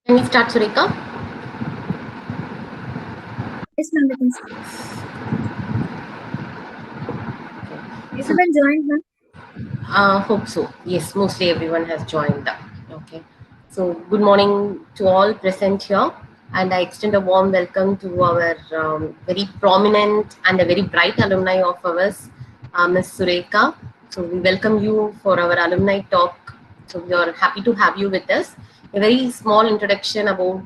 Can we start, Sureka? Yes, ma'am, we can start. So, Everyone joined, ma'am. hope so. Yes, mostly everyone has joined. Okay. So, good morning to all present here, and I extend a warm welcome to our very prominent and a very bright alumni of ours, Ms. Sureka. So, we welcome you for our alumni talk. So, we are happy to have you with us. A very small introduction about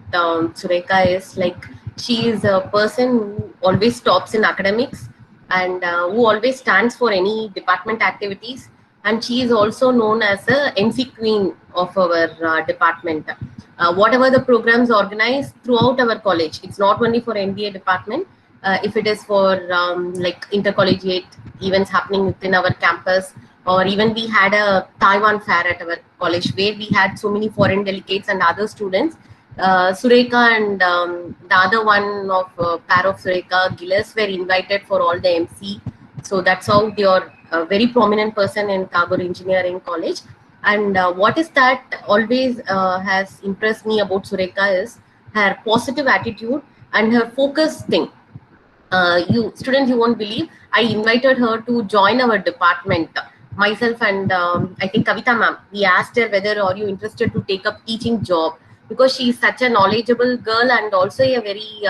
Sureka is like she is a person who always tops in academics and who always stands for any department activities, and she is also known as the MC Queen of our department. Whatever the programs organized throughout our college, it's not only for NBA department. If it is for like intercollegiate events happening within our campus, or even we had a Taiwan fair at our college where we had so many foreign delegates and other students. Sureka and the other one of pair of Sureka, Gillis, were invited for all the MC. So that's how they are a very prominent person in Tagore Engineering College. And what is that always has impressed me about Sureka is her positive attitude and her focus thing. You students, you won't believe, I invited her to join our department, myself and I think Kavita ma'am. We asked her whether are you interested to take up teaching job, because she is such a knowledgeable girl and also a very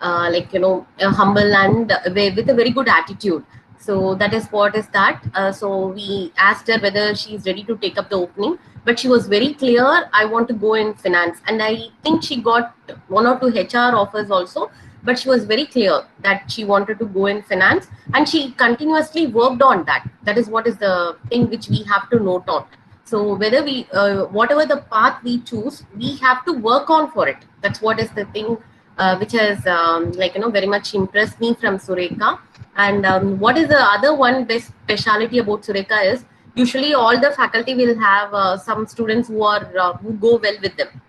like humble and with a very good attitude. So that is what is that. So we asked her whether she is ready to take up the opening, but she was very clear, I want to go in finance. And I think she got one or two HR offers also, but she was very clear that she wanted to go in finance, and she continuously worked on that. That is what is the thing which we have to note on. So whether we whatever the path we choose, we have to work on for it. That's what is the thing which has very much impressed me from Sureka. And what is the other one best speciality about Sureka is usually all the faculty will have some students who go well with them.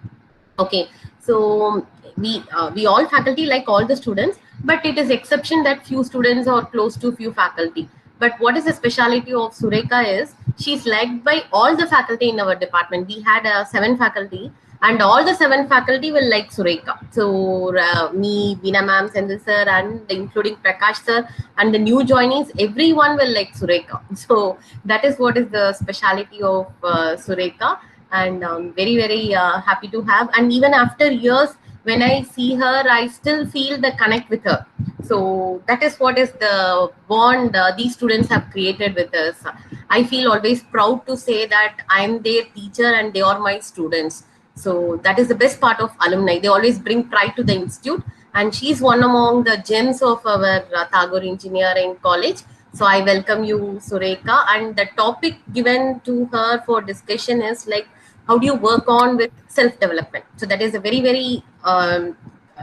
Okay, so we all faculty like all the students, but it is exception that few students are close to few faculty. But what is the speciality of Sureka is she's liked by all the faculty in our department. We had seven faculty, and all the seven faculty will like Sureka. So me, Veena ma'am, Sendil sir, and including Prakash sir, and the new joinees, everyone will like Sureka. So that is what is the speciality of Sureka. And very happy to have. And even after years, when I see her, I still feel the connect with her. So that is what is the bond these students have created with us. I feel always proud to say that I'm their teacher and they are my students. So that is the best part of alumni. They always bring pride to the institute, and she's one among the gems of our Tagore Engineering College. so I welcome you, Sureka. And the topic given to her for discussion is like, how do you work on with self development? So that is a very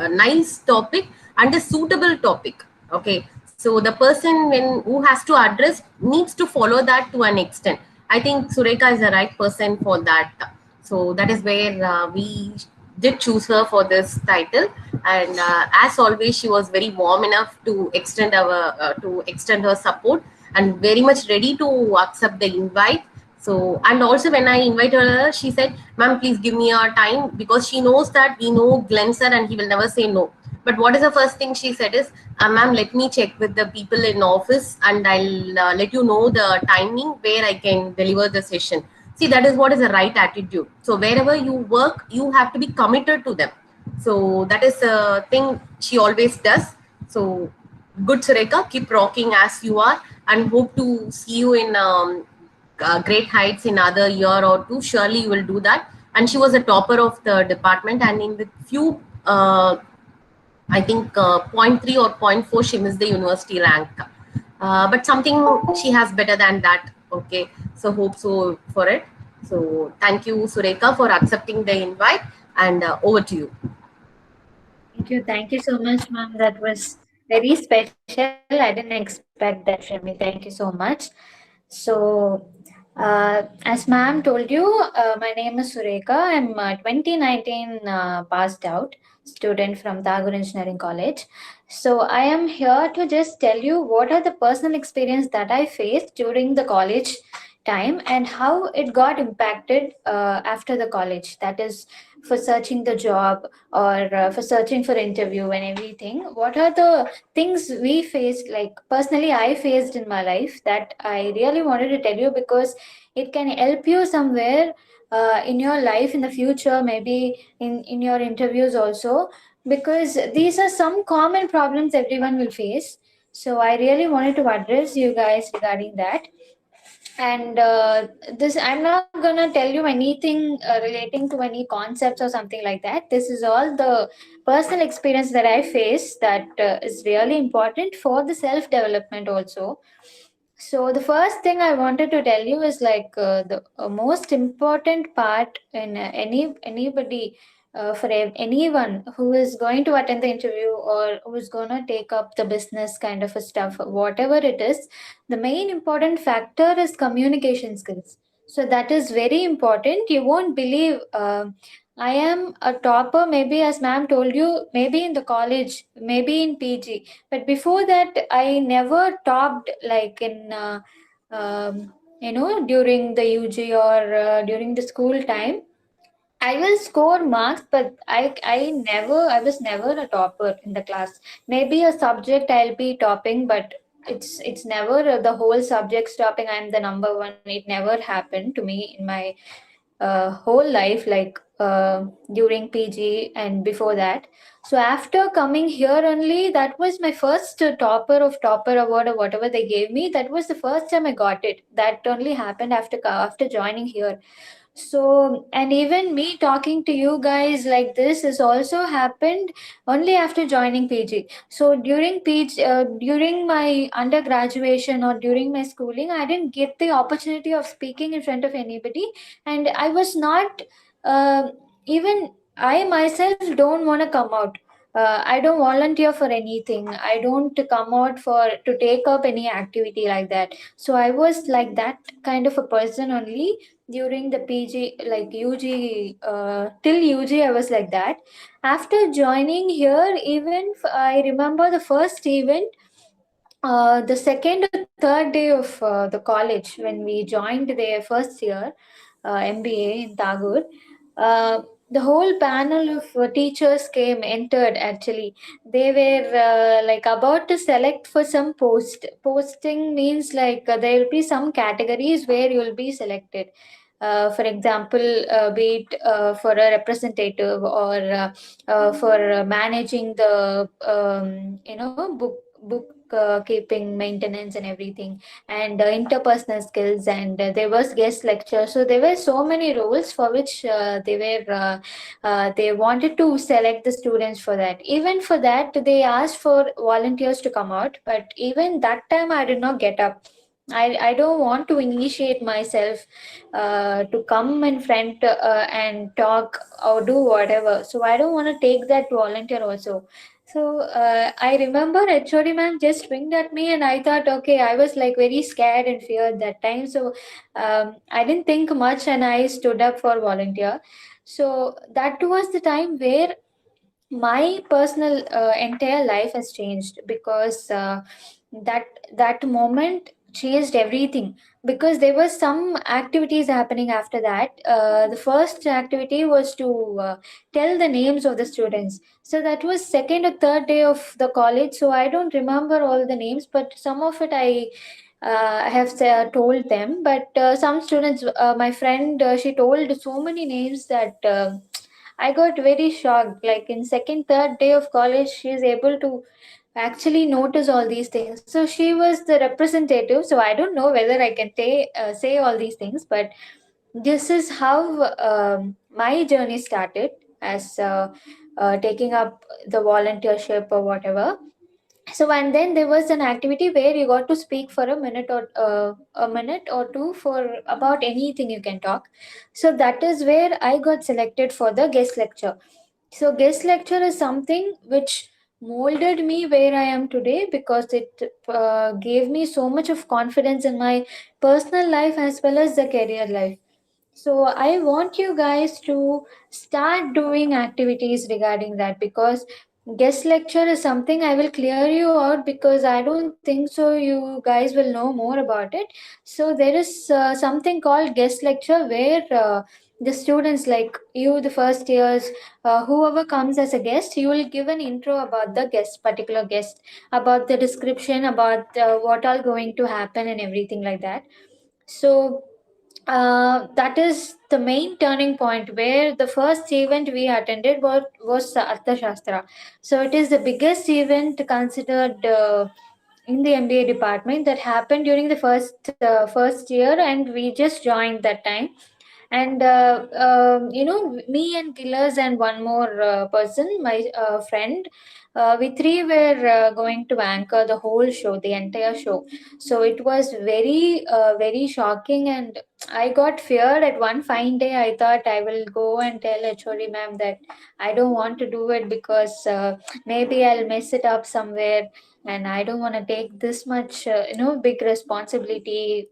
nice topic and a suitable topic. Okay, so the person who has to address needs to follow that to an extent. I think Sureka is the right person for that. So that is where we did choose her for this title. And as always, she was very warm enough to extend her support, and very much ready to accept the invite. So, and also when I invited her, she said, "Ma'am, please give me your time," because she knows that we know Glenn sir and he will never say no. But what is the first thing she said is, "Ma'am, let me check with the people in office and I'll let you know the timing where I can deliver the session." See, that is what is the right attitude. So wherever you work, you have to be committed to them. So that is a thing she always does. So good, Sureka, keep rocking as you are, and hope to see you in great heights in other year or two. Surely you will do that. And she was a topper of the department, and in the few I think point 0.3 or point 0.4 she missed the university rank. But something she has better than that. Okay, so hope so for it. So thank you, Sureka, for accepting the invite, and over to you. Thank you so much, ma'am. That was very special. I didn't expect that from you. Thank you so much. So, as ma'am told you, my name is Sureka. I'm 2019 passed out student from Tagore Engineering College. So, I am here to just tell you what are the personal experience that I faced during the college time and how it got impacted after the college. That is for searching the job, or for searching for interview and everything, what are the things we faced, like personally I faced in my life, that I really wanted to tell you, because it can help you somewhere in your life in the future, maybe in your interviews also, because these are some common problems everyone will face. So I really wanted to address you guys regarding that. And this, I'm not gonna tell you anything relating to any concepts or something like that. This is all the personal experience that I face, that is really important for the self development also. So the first thing I wanted to tell you is like the most important part in anybody, for anyone who is going to attend the interview, or who is going to take up the business kind of a stuff, whatever it is, the main important factor is communication skills. So that is very important. You won't believe. I am a topper, maybe as ma'am told you, maybe in the college, maybe in PG, but before that I never topped, like in during the UG, or during the school time. I will score marks, but I was never a topper in the class. Maybe a subject I'll be topping, but it's never the whole subjects topping. I'm the number one. It never happened to me in my whole life, like during PG and before that. So after coming here only, that was my first topper of topper award, or whatever they gave me. That was the first time I got it. That only happened after joining here. So, and even me talking to you guys like this has also happened only after joining PG. So during PG, during my undergraduation or during my schooling, I didn't get the opportunity of speaking in front of anybody, and I was not, uh, even I myself don't want to come out. I don't volunteer for anything. I don't come out for to take up any activity like that. So I was like that kind of a person only during the PG, like UG, till UG, I was like that. After joining here, even I remember the first event, the second or third day of the college, when we joined their first year MBA in Tagore. The whole panel of teachers came, entered actually. They were like about to select for some posting, means like there will be some categories where you will be selected. For example, be it for a representative, or for managing the book keeping, maintenance and everything, and interpersonal skills, and there was guest lecture. So there were so many roles for which they wanted to select the students for that. Even for that, they asked for volunteers to come out, but even that time I did not get up. I don't want to initiate myself to come in front and talk or do whatever. So I don't want to take that volunteer also. So I remember HOD ma'am just winked at me, and I thought, okay, I was like very scared and feared that time. So I didn't think much, and I stood up for volunteer. So that was the time where my personal entire life has changed, because that that moment changed everything. Because there was some activities happening after that. The first activity was to tell the names of the students. So that was second or third day of the college, so I don't remember all the names, but some of it I have told them. But some students, my friend, she told so many names that I got very shocked. Like in second, third day of college, she is able to actually notice all these things. So she was the representative. So I don't know whether I can say all these things, but this is how my journey started, as taking up the volunteership or whatever. So, and then there was an activity where you got to speak for a minute or two for about anything you can talk. So that is where I got selected for the guest lecture. So guest lecture is something which molded me where I am today, because it gave me so much of confidence in my personal life as well as the career life. So I want you guys to start doing activities regarding that, because guest lecture is something I will clear you out, because I don't think so you guys will know more about it. So there is something called guest lecture, where the students like you, the first years, whoever comes as a guest, you will give an intro about the guest, particular guest, about the description, about what all going to happen and everything like that. So that is the main turning point where the first event we attended was Artha Shastra. So it is the biggest event considered in the MBA department that happened during the first year, and we just joined that time. And me and Killers and one more person, my friend, we three were going to anchor the whole show, the entire show. So it was very shocking, and I got feared. At one fine day I thought I will go and tell HOD ma'am that I don't want to do it because maybe I'll mess it up somewhere, and I don't want to take this much big responsibility.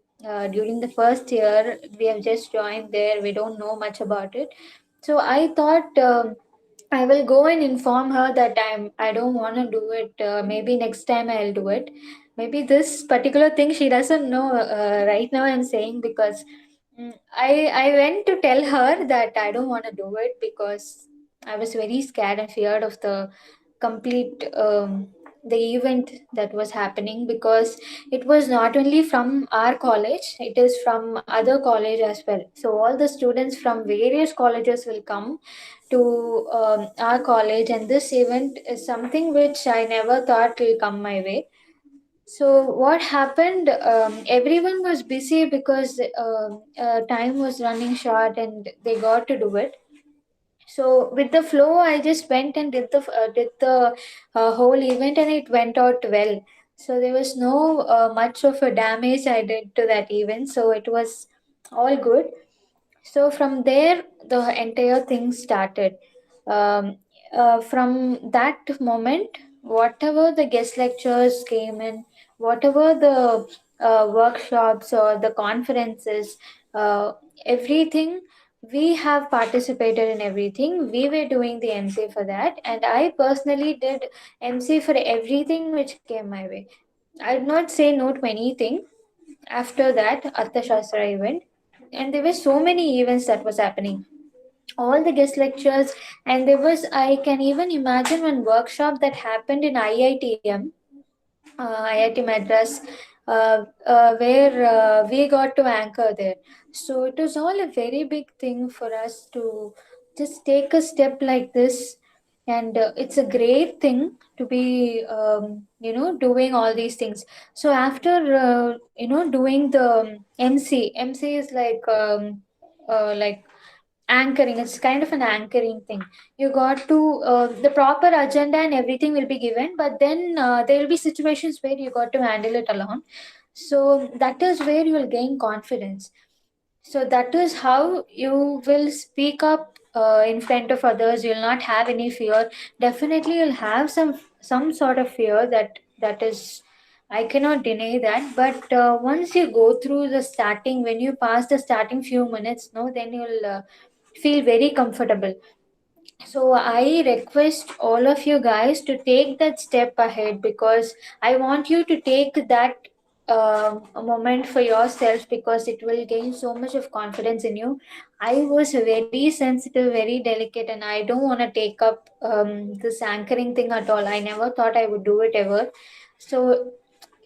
During the first year we have just joined there, we don't know much about it. So I thought I will go and inform her that I don't want to do it. Maybe next time I'll do it. Maybe this particular thing she doesn't know right now I'm saying, because I went to tell her that I don't want to do it because I was very scared and feared of the complete the event that was happening, because it was not only from our college, it is from other college as well. So all the students from various colleges will come to our college, and this event is something which I never thought will come my way. So what happened? Everyone was busy because time was running short, and they got to do it. So with the flow, I just went and did the whole event, and it went out well. So there was no much of a damage I did to that event. So it was all good. So from there, the entire thing started. From that moment, whatever the guest lectures came in, whatever the workshops or the conferences, uh, everything, we have participated in everything. We were doing the MC for that, and I personally did MC for everything which came my way. I did not say no to anything after that Arthashastra event. And there were so many events that was happening, all the guest lectures. And there was, I can even imagine one workshop that happened in IITM, IIT Madras, where we got to anchor there. So it was all a very big thing for us to just take a step like this. And it's a great thing to be, doing all these things. So after, doing the MC is like anchoring. It's kind of an anchoring thing. You got to the proper agenda and everything will be given, but then there will be situations where you got to handle it alone. So that is where you will gain confidence. So that is how you will speak up in front of others. You'll not have any fear. Definitely you'll have some sort of fear, that is, I cannot deny that. But once you go through the starting, when you pass the starting few minutes, no, then you'll feel very comfortable. So I request all of you guys to take that step ahead, because I want you to take that a moment for yourself, because it will gain so much of confidence in you. I was very sensitive, very delicate, and I don't want to take up this anchoring thing at all. I never thought I would do it ever. So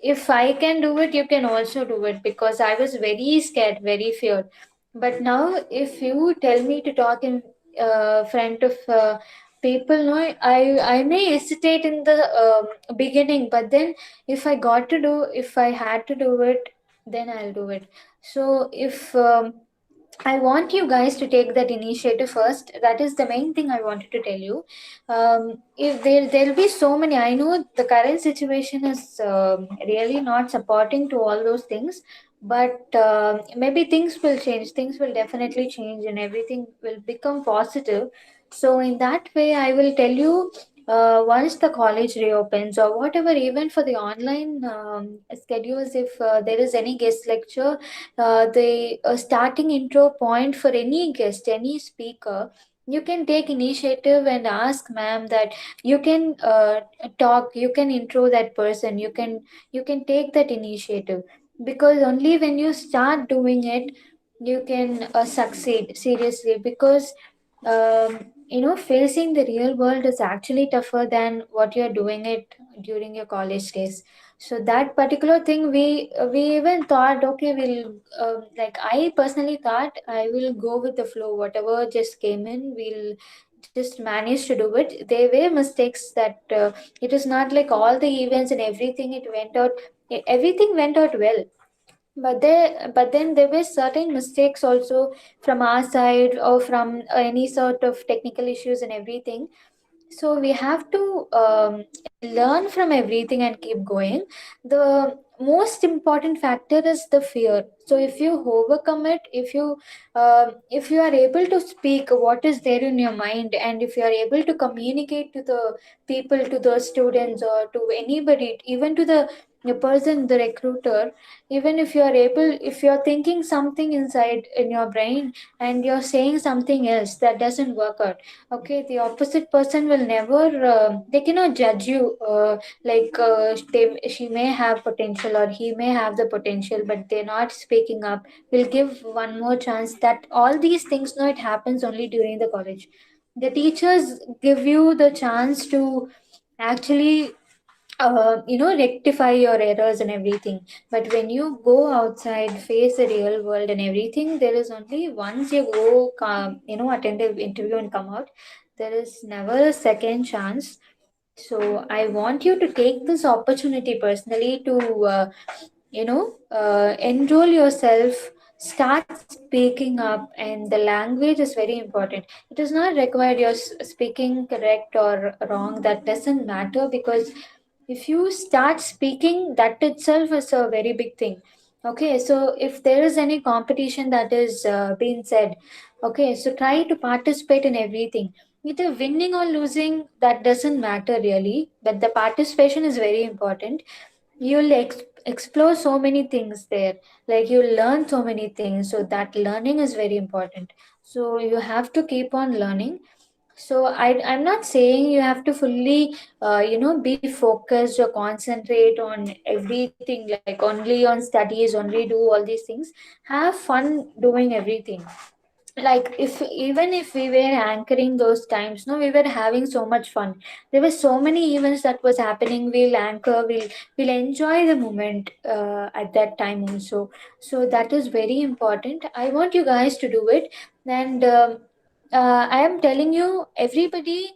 if I can do it, you can also do it, because I was very scared, very feared. But now, if you tell me to talk in front of people, no, I may hesitate in the beginning, but then if I had to do it, then I'll do it. So if I want you guys to take that initiative first. That is the main thing I wanted to tell you. If there'll be so many. I know the current situation is really not supporting to all those things, but maybe things will change. Things will definitely change, and everything will become positive. So in that way, I will tell you. Once the college reopens, or whatever, even for the online schedules, if there is any guest lecture, the starting intro point for any guest, any speaker, you can take initiative and ask ma'am that you can talk, you can intro that person, you can take that initiative. Because only when you start doing it, you can succeed seriously, because facing the real world is actually tougher than what you're doing it during your college days. So that particular thing, we even thought, okay, we'll like, I personally thought I will go with the flow, whatever just came in, we'll just manage to do it. There were mistakes that it is not like all the events and everything, it went out, everything went out well. But then there were certain mistakes also from our side, or from any sort of technical issues and everything. So we have to learn from everything and keep going. The most important factor is the fear. So if you overcome it, if you are able to speak what is there in your mind, and if you are able to communicate to the people, to the students, or to anybody, even to the person, the recruiter, even if you are able, if you are thinking something inside in your brain and you're saying something else, that doesn't work out. Okay, the opposite person will never, they cannot judge you, she may have potential or he may have the potential, but they're not speaking up. We'll give one more chance. That all these things, no, it happens only during the college. The teachers give you the chance to actually rectify your errors and everything. But when you go outside, face the real world and everything, there is only once you go attend the interview and come out, there is never a second chance. So I want you to take this opportunity personally to enroll yourself, start speaking up. And the language is very important. It is not required you're speaking correct or wrong, that doesn't matter, because if you start speaking, that itself is a very big thing. Okay, so if there is any competition that is being said, okay, so try to participate in everything. Either winning or losing, that doesn't matter really, but the participation is very important. You'll explore so many things there, like you learn so many things, so that learning is very important. So you have to keep on learning. So I'm not saying you have to fully be focused or concentrate on everything, like only on studies, only do all these things. Have fun doing everything. Like, if even if we were anchoring those times, no, we were having so much fun. There were so many events that was happening. We'll anchor, we'll enjoy the moment at that time also. So that is very important. I want you guys to do it. And I am telling you, everybody,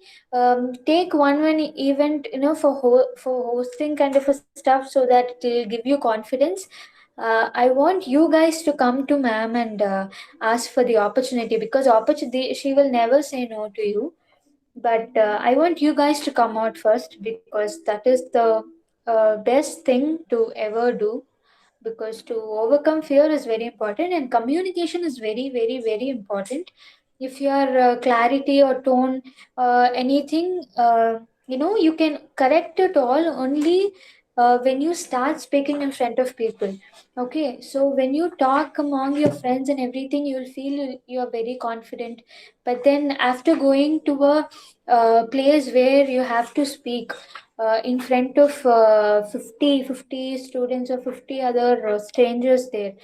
take one event, for for hosting kind of a stuff, so that it will give you confidence. I want you guys to come to ma'am and ask for the opportunity, because opportunity, she will never say no to you. But I want you guys to come out first, because that is the best thing to ever do. Because to overcome fear is very important, and communication is very, very, very important. If your clarity or tone, anything, you can correct it all only when you start speaking in front of people. Okay, so when you talk among your friends and everything, you'll feel you're very confident. But then after going to a place where you have to speak in front of 50 students or 50 other strangers there,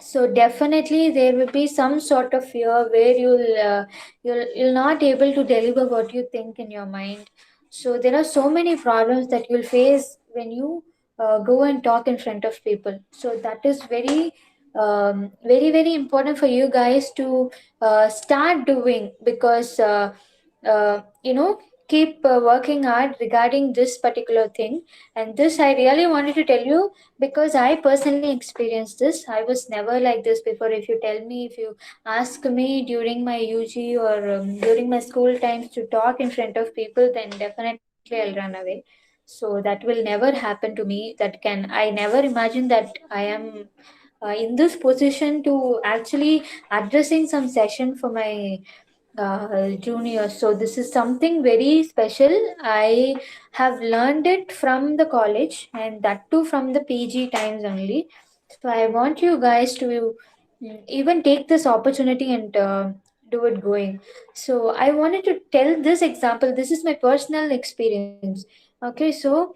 so definitely there will be some sort of fear where you'll not able to deliver what you think in your mind. So there are so many problems that you'll face when you go and talk in front of people. So that is very very, very important for you guys to start doing, because keep working hard regarding this particular thing. And this I really wanted to tell you, because I personally experienced this. I was never like this before. If you tell me, if you ask me during my UG or during my school times to talk in front of people, then definitely I'll run away. So that will never happen to me. That can, I never imagine that I am in this position to actually addressing some session for my junior. So this is something very special. I have learned it from the college, and that too from the PG times only. So I want you guys to even take this opportunity and do it going. So I wanted to tell this example. This is my personal experience. Okay, so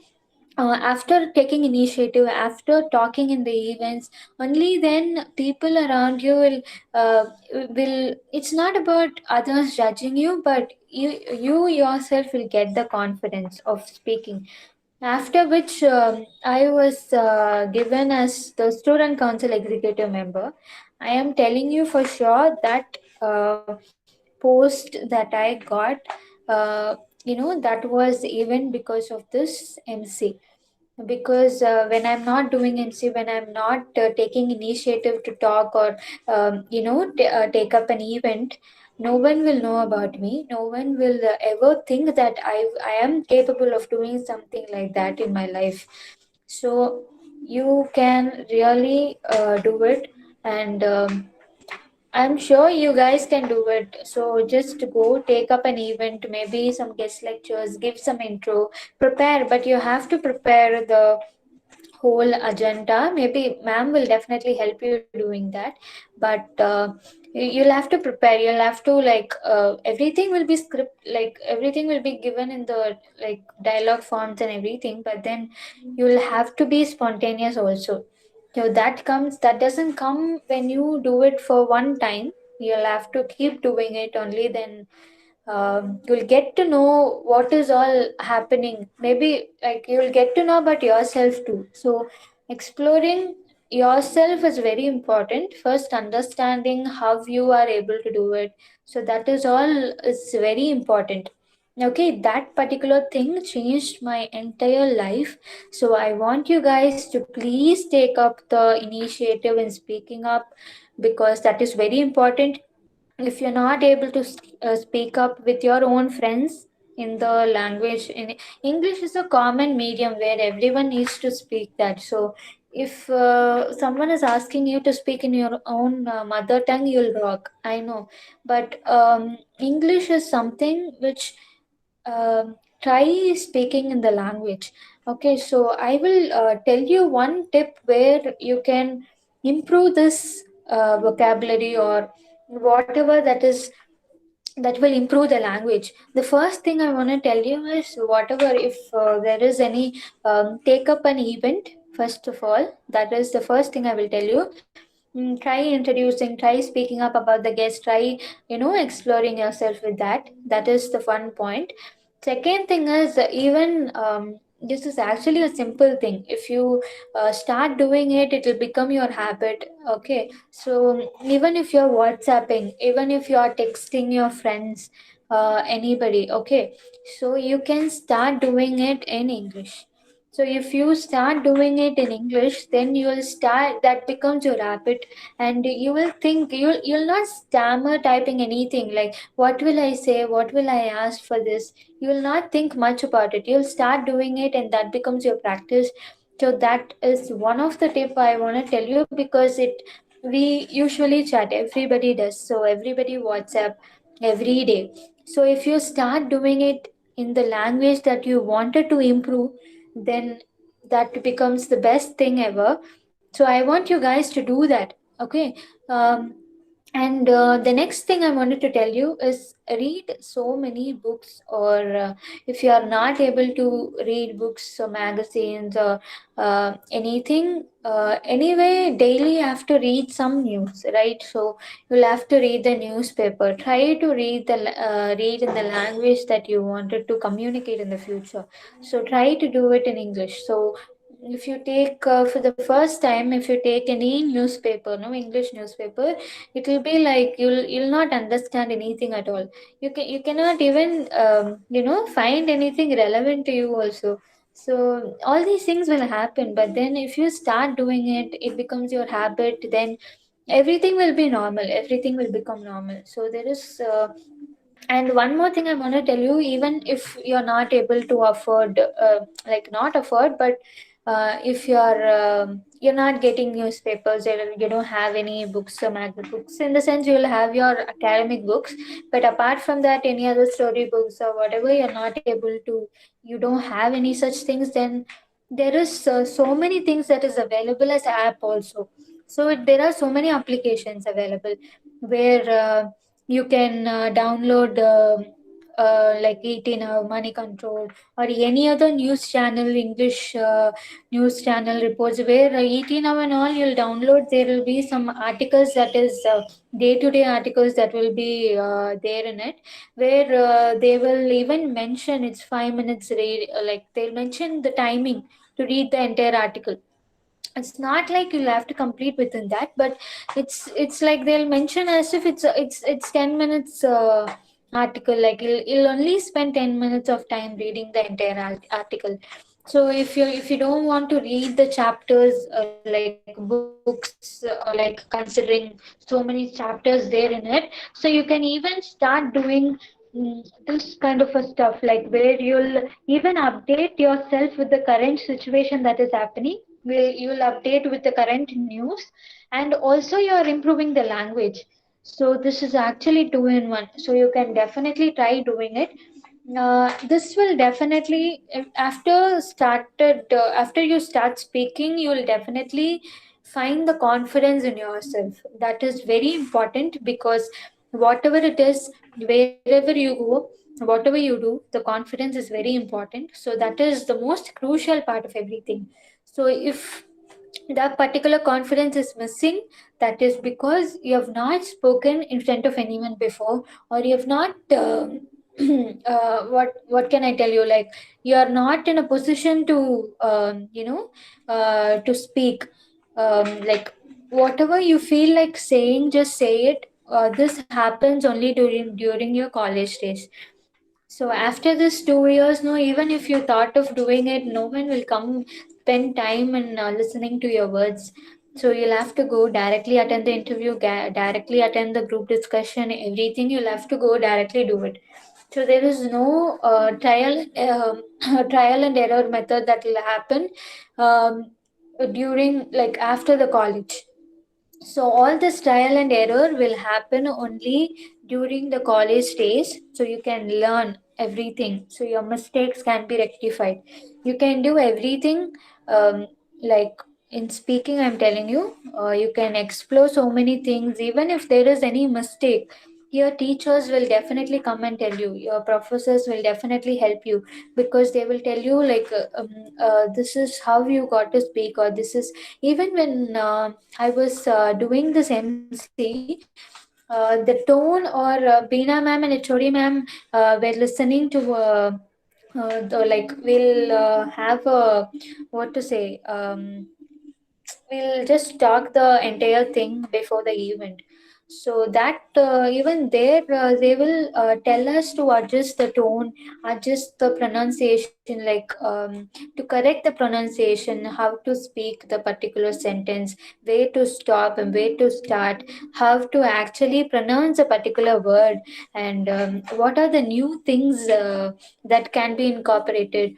after taking initiative, after talking in the events, only then people around you will. It's not about others judging you, but you yourself will get the confidence of speaking. After which, I was given as the student council executive member. I am telling you for sure that post that I got, uh, that was even because of this MC. Because when I'm not doing MC, when I'm not taking initiative to talk or take up an event, no one will know about me. No one will ever think that I am capable of doing something like that in my life. So you can really do it, and I'm sure you guys can do it. So just go take up an event, maybe some guest lectures, give some intro, prepare, but you have to prepare the whole agenda. Maybe ma'am will definitely help you doing that, but you'll have to prepare. You'll have to everything will be script, like everything will be given in the like dialogue forms and everything. But then you'll have to be spontaneous also. So that doesn't come when you do it for one time. You'll have to keep doing it, only then you'll get to know what is all happening. Maybe like you'll get to know about yourself too. So exploring yourself is very important. First, understanding how you are able to do it. So that is all is very important. Okay, that particular thing changed my entire life. So I want you guys to please take up the initiative in speaking up, because that is very important. If you're not able to speak up with your own friends in the language, in English is a common medium where everyone needs to speak that. So if someone is asking you to speak in your own mother tongue, you'll rock, I know. But English is something which, try speaking in the language. Okay, so I will tell you one tip where you can improve this vocabulary or whatever that will improve the language. The first thing I want to tell you is, whatever, if there is any take up an event, first of all, that is the first thing I will tell you. Try introducing, try speaking up about the guest, try exploring yourself with that. That is the fun point. Second thing is, even this is actually a simple thing. If you start doing it, it will become your habit. Okay, so even if you're WhatsApping, even if you are texting your friends, anybody, okay, so you can start doing it in English. So if you start doing it in English, then you will start, that becomes your habit. And you will think, you'll not stammer typing anything like, what will I say, what will I ask for this. You will not think much about it. You'll start doing it, and that becomes your practice. So that is one of the tip I want to tell you, because it we usually chat, everybody does, so everybody WhatsApp every day. So if you start doing it in the language that you wanted to improve, then that becomes the best thing ever. So I want you guys to do that. Okay. And the next thing I wanted to tell you is, read so many books, or if you are not able to read books or magazines or anything, anyway, daily you have to read some news, right? So you'll have to read the newspaper. Try to read in the language that you wanted to communicate in the future. So try to do it in English. So if you take for the first time, if you take any newspaper, no English newspaper, it will be like you'll not understand anything at all. You cannot even find anything relevant to you also. So all these things will happen, but then if you start doing it, it becomes your habit. Then everything will be normal, everything will become normal. So there is and one more thing I want to tell you, even if you're not able to afford, like not afford, but if you're not getting newspapers, you don't have any books or magazine books, in the sense you'll have your academic books, but apart from that, any other story books or whatever, you're not able to, you don't have any such things, then there is so many things that is available as app also. So there are so many applications available where you can download. like 18 Hour, Money Control, or any other news channel, English news channel reports, where 18 Hour and all you'll download, there will be some articles that is day-to-day articles that will be there in it, where they will even mention it's 5 minutes read, like they'll mention the timing to read the entire article. It's not like you'll have to complete within that, but it's like they'll mention as if it's 10 minutes article, like you'll only spend 10 minutes of time reading the entire article. So if you don't want to read the chapters, like books, like considering so many chapters there in it, so you can even start doing this kind of a stuff, like where you'll even update yourself with the current situation that is happening. You'll update with the current news, and also you're improving the language. So this is actually two in one, so you can definitely try doing it. This will definitely, after you start speaking, you will definitely find the confidence in yourself. That is very important, because whatever it is, wherever you go, whatever you do, the confidence is very important. So that is the most crucial part of everything. So if that particular confidence is missing, that is because you have not spoken in front of anyone before, or you have not what can I tell you, like you are not in a position to to speak, like whatever you feel like saying, just say it. This happens only during your college days. So after this 2 years, no, even if you thought of doing it, no one will come spend time and listening to your words. So you'll have to go directly attend the interview, directly attend the group discussion, everything. You'll have to go directly do it. So there is no trial and error method that will happen during, like after the college. So all this trial and error will happen only during the college days. So you can learn everything. So your mistakes can be rectified. You can do everything. Like in speaking, I'm telling you, you can explore so many things. Even if there is any mistake, your teachers will definitely come and tell you. Your professors will definitely help you, because they will tell you like, this is how you got to speak, or this is, even when I was doing this MC, the tone, or Beena ma'am and HOD ma'am were listening to, like we'll have a, what to say, we'll just talk the entire thing before the event. So that even there, they will tell us to adjust the tone, adjust the pronunciation, like to correct the pronunciation, how to speak the particular sentence, where to stop and where to start, how to actually pronounce a particular word, and what are the new things that can be incorporated.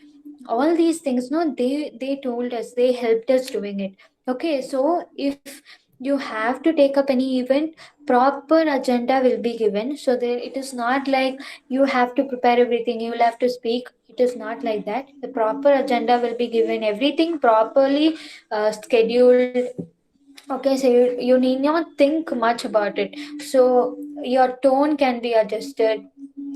All these things, no, they told us, they helped us doing it. Okay, so if you have to take up any event, proper agenda will be given. So there, it is not like you have to prepare everything, you will have to speak. It is not like that. The proper agenda will be given, everything properly scheduled. Okay, so you need not think much about it. So your tone can be adjusted,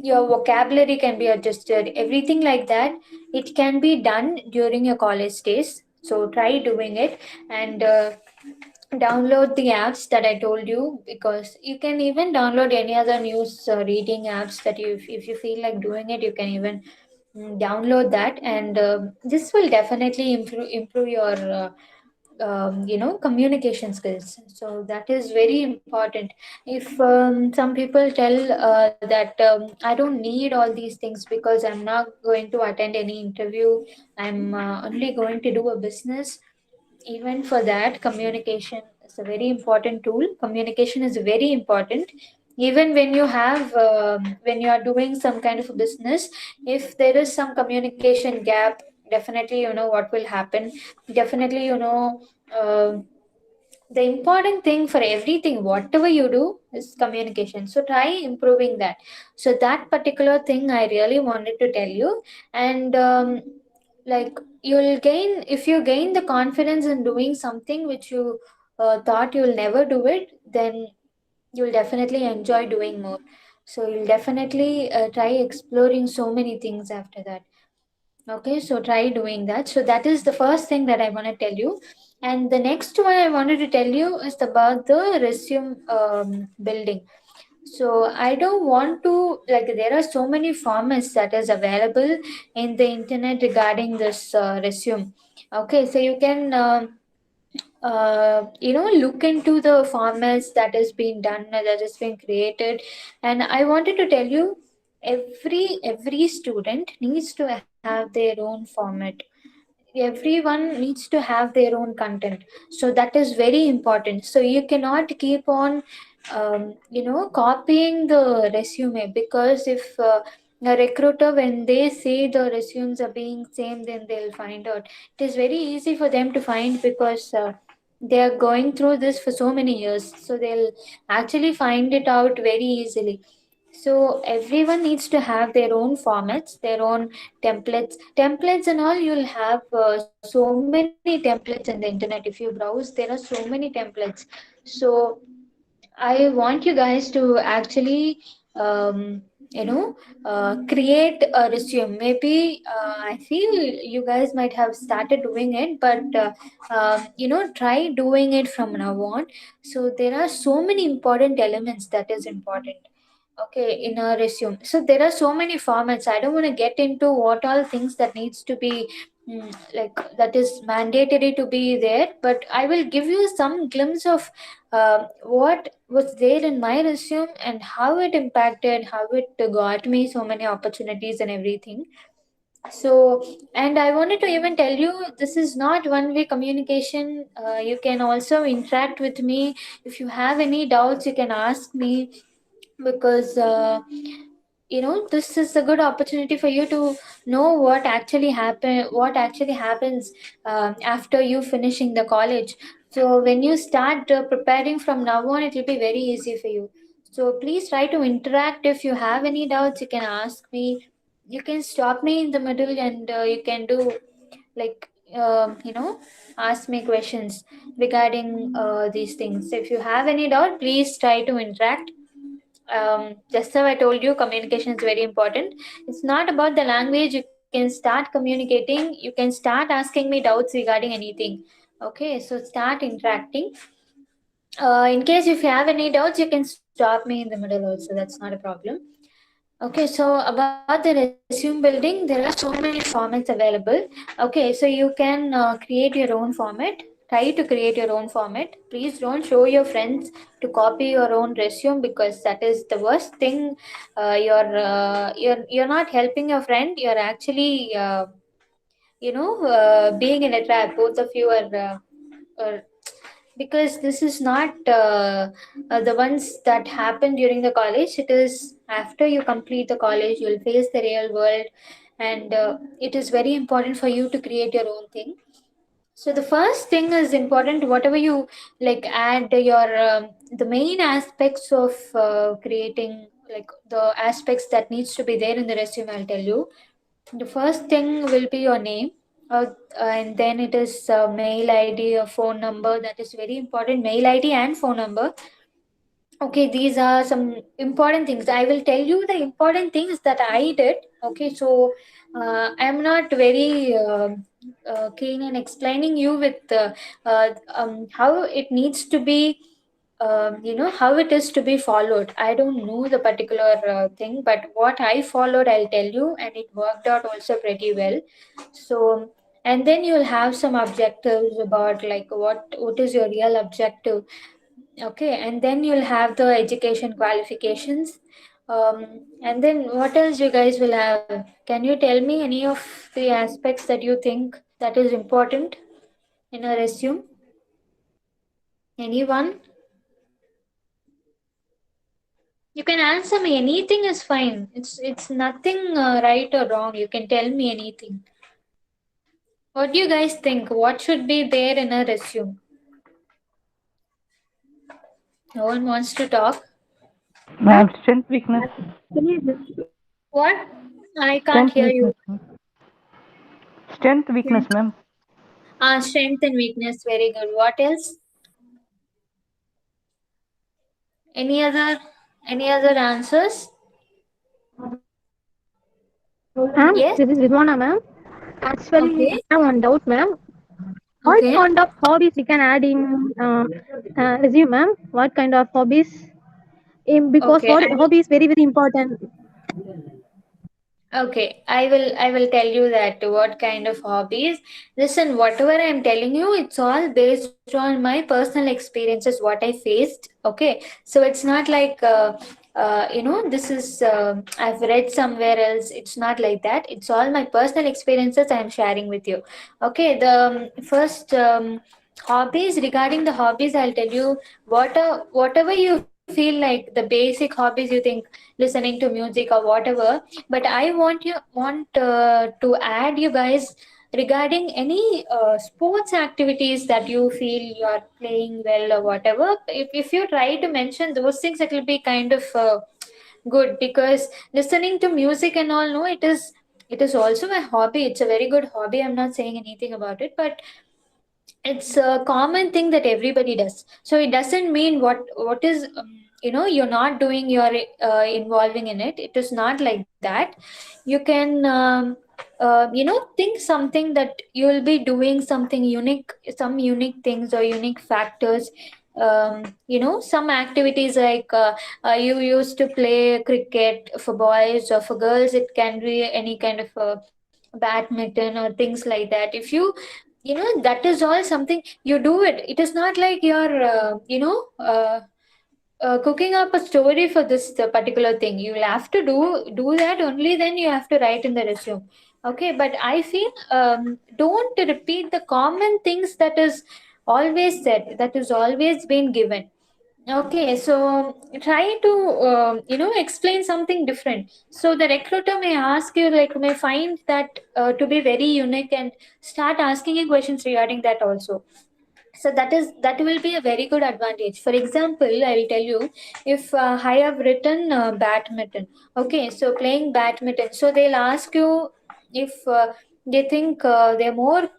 your vocabulary can be adjusted, everything like that. It can be done during your college days. So try doing it, and download the apps that I told you, because you can even download any other news reading apps that you, if you feel like doing it, you can even download that, and this will definitely improve your communication skills. So that is very important. If some people tell that I don't need all these things because I'm not going to attend any interview, I'm only going to do a business. Even for that, communication is a very important tool. Communication is very important. Even when you have when you are doing some kind of a business, if there is some communication gap, definitely you know what will happen. Definitely uh, the important thing for everything, whatever you do, is communication. So try improving that. So that particular thing I really wanted to tell you. And like you'll gain, if you gain the confidence in doing something which you thought you'll never do it, then you'll definitely enjoy doing more. So you'll definitely try exploring so many things after that. Okay, so try doing that. So that is the first thing that I want to tell you. And the next one I wanted to tell you is about the resume building. So I don't want to, like, there are so many formats that is available in the internet regarding this resume. Okay, so you can look into the formats that has been done, that has been created. And I wanted to tell you, every student needs to have their own format. Everyone needs to have their own content, so that is very important. So you cannot keep on copying the resume, because if a recruiter, when they see the resumes are being same, then they'll find out. It is very easy for them to find, because they are going through this for so many years, so they'll actually find it out very easily. So everyone needs to have their own formats, their own templates and all. You'll have so many templates in the internet. If you browse, there are so many templates. So I want you guys to actually create a resume. Maybe I feel you guys might have started doing it, but try doing it from now on. So there are so many important elements that is important, okay, in a resume. So there are so many formats. I don't want to get into what all things that needs to be like that is mandatory to be there, but I will give you some glimpse of what was there in my resume and how it impacted, how it got me so many opportunities and everything. So, and I wanted to even tell you, this is not one way communication. You can also interact with me. If you have any doubts, you can ask me, because this is a good opportunity for you to know what actually happens after you finishing the college. So when you start preparing from now on, it will be very easy for you. So please try to interact. If you have any doubts, you can ask me. You can stop me in the middle, and you can do, like, ask me questions regarding these things. If you have any doubt, please try to interact. Just how I told you, communication is very important. It's not about the language. You can start communicating. You can start asking me doubts regarding anything. Okay, so start interacting. In case if you have any doubts, you can stop me in the middle also. That's not a problem. Okay, so about the resume building, there are so many formats available. Okay, so you can create your own format. Try to create your own format. Please don't show your friends to copy your own resume, because that is the worst thing. You're not helping your friend. You're actually being in a trap. Both of you are, because this is not the ones that happen during the college. It is after you complete the college, you'll face the real world, and it is very important for you to create your own thing. So the first thing is important, whatever you like, add your the main aspects of creating, like the aspects that needs to be there in the resume, I'll tell you. The first thing will be your name, and then it is mail ID, a phone number. That is very important. Mail ID and phone number. Okay, these are some important things. I will tell you the important things that I did. Okay, so I'm not very keen in explaining you with how it needs to be. How it is to be followed. I don't know the particular thing, but what I followed, I'll tell you, and it worked out also pretty well. So, and then you'll have some objectives about, like, what is your real objective. Okay, and then you'll have the education qualifications. And then what else you guys will have? Can you tell me any of the aspects that you think that is important in a resume? Anyone? You can answer me. Anything is fine. It's nothing right or wrong. You can tell me anything. What do you guys think? What should be there in a resume? No one wants to talk. Ma'am, strength, weakness. What? I can't Strength, hear you. weakness, ma'am. Strength, weakness, ma'am. Strength and weakness. Very good. What else? Any other any other answers? Ma'am, Yes. this is Ridwana, ma'am. Actually, Okay. I have one doubt, ma'am. What Okay. kind of hobbies we can add in resume, ma'am? What kind of hobbies? Because Okay. hobby is very, very important. Okay, I will tell you that what kind of hobbies. Listen, whatever I'm telling you, it's all based on my personal experiences, what I faced. Okay, so it's not like this is I've read somewhere else. It's not like that. It's all my personal experiences I'm sharing with you. Okay, the first hobbies, regarding the hobbies, I'll tell you whatever you feel like the basic hobbies you think, listening to music or whatever. But I want to add you guys regarding any sports activities that you feel you are playing well or whatever. If you try to mention those things, it will be kind of good, because listening to music and all, no, it is also a hobby. It's a very good hobby. I'm not saying anything about it, but it's a common thing that everybody does. So it doesn't mean what is you're not doing, you're involving in it. It is not like that. You can think something that you will be doing something unique, some unique things or unique factors. Some activities like you used to play cricket for boys, or for girls it can be any kind of badminton or things like that. If you that is all something you do it. It is not like you're cooking up a story for this particular thing. You'll have to do that, only then you have to write in the resume. Okay, but I feel don't repeat the common things that is always said, that is always been given. Okay, so try to explain something different. So the recruiter may ask you, like, may find that to be very unique, and start asking you questions regarding that also. So that will be a very good advantage. For example, I will tell you, if I have written badminton. Okay, so playing badminton, so they'll ask you if they think they're more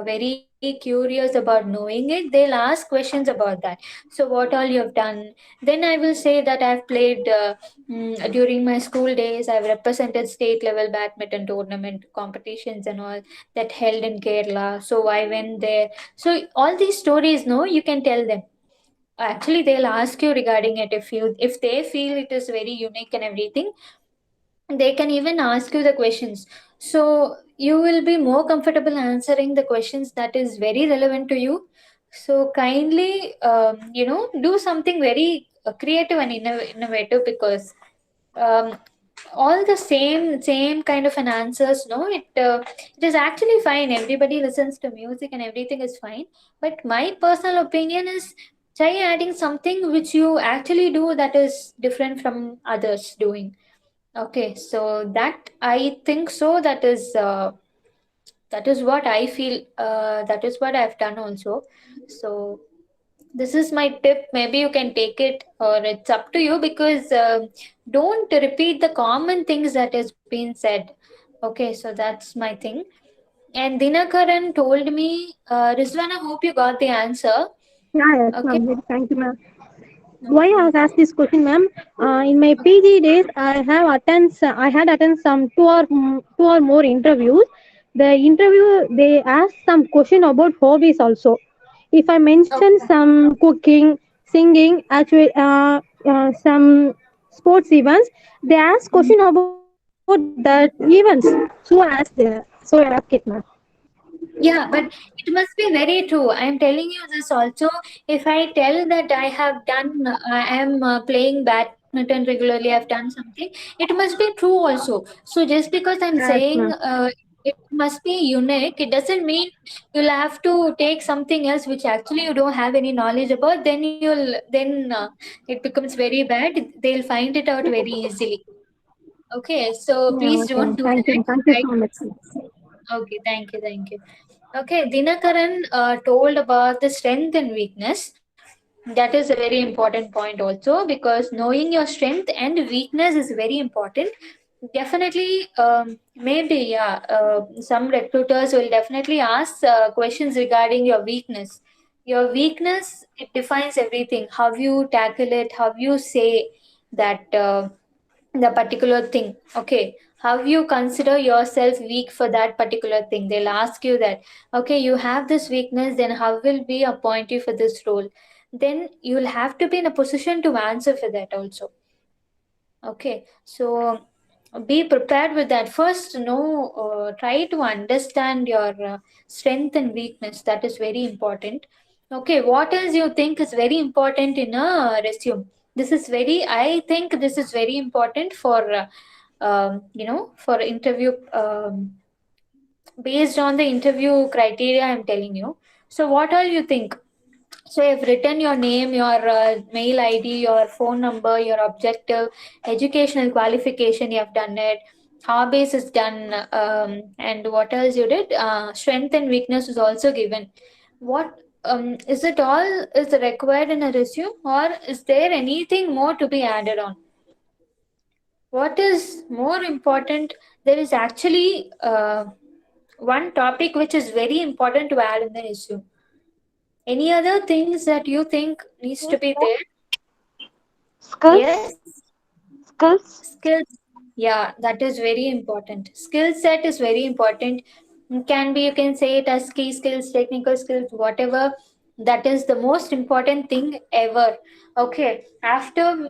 very curious about knowing it. They'll ask questions about that. So what all you have done. Then I will say that I've played during my school days. I've represented state level badminton tournament competitions and all that held in Kerala. So I went there. So all these stories, no, you can tell them. Actually, they'll ask you regarding it. If they feel it is very unique and everything, they can even ask you the questions. So you will be more comfortable answering the questions that is very relevant to you. So kindly, do something very creative and innovative, because um, all the same kind of an answers, no, it is actually fine. Everybody listens to music and everything is fine, but my personal opinion is, try adding something which you actually do that is different from others doing. Okay, so that I think so, that is what I feel, that is what I've done also. So this is my tip. Maybe you can take it, or it's up to you, because don't repeat the common things that has been said. Okay, so that's my thing. And Dinakaran told me, Rizwan, I hope you got the answer. Yeah, yes, Okay. ma'am. Thank you, ma'am. Why I Okay. have asked this question, ma'am? In my PG days, I had attended some two or more interviews. The interview they asked some question about hobbies also. If I mention Okay. some cooking, singing, actually, some sports events, they ask question about that events. So I asked it, ma'am. Yeah, but it must be very true. I'm telling you this also. If I tell that I am playing badminton regularly, I've done something, it must be true also. So just because I'm Yes, saying ma'am. it must be unique, it doesn't mean you'll have to take something else which actually you don't have any knowledge about. Then it becomes very bad. They'll find it out very easily. Okay, so Yeah, please okay. don't do Thank you. that. Thank you Right? so much. Okay, thank you, thank you. Okay, Dinakaran told about the strength and weakness. That is a very important point also, because knowing your strength and weakness is very important. Definitely, maybe, yeah, some recruiters will definitely ask questions regarding your weakness. Your weakness, it defines everything. How you tackle it, how you say that. the particular thing. Okay, how you consider yourself weak for that particular thing, they'll ask you that. Okay, you have this weakness, then how will we appoint you for this role? Then you'll have to be in a position to answer for that also. Okay, so be prepared with that. First, try to understand your strength and weakness. That is very important. Okay, what else you think is very important in a resume? I think this is very important for, for interview, based on the interview criteria I'm telling you. So, what all you think? So you've written your name, your mail ID, your phone number, your objective, educational qualification, you have done it, hobbies is done, and what else you did? Strength and weakness is also given. What is it all is required in a resume, or is there anything more to be added on? What is more important? There is actually one topic which is very important to add in the resume. Any other things that you think needs to be there? Skills? Yes, Skills? skills. Yeah, that is very important. Skill set is very important. Can be, you can say it as key skills, technical skills, whatever. That is the most important thing ever. Okay, after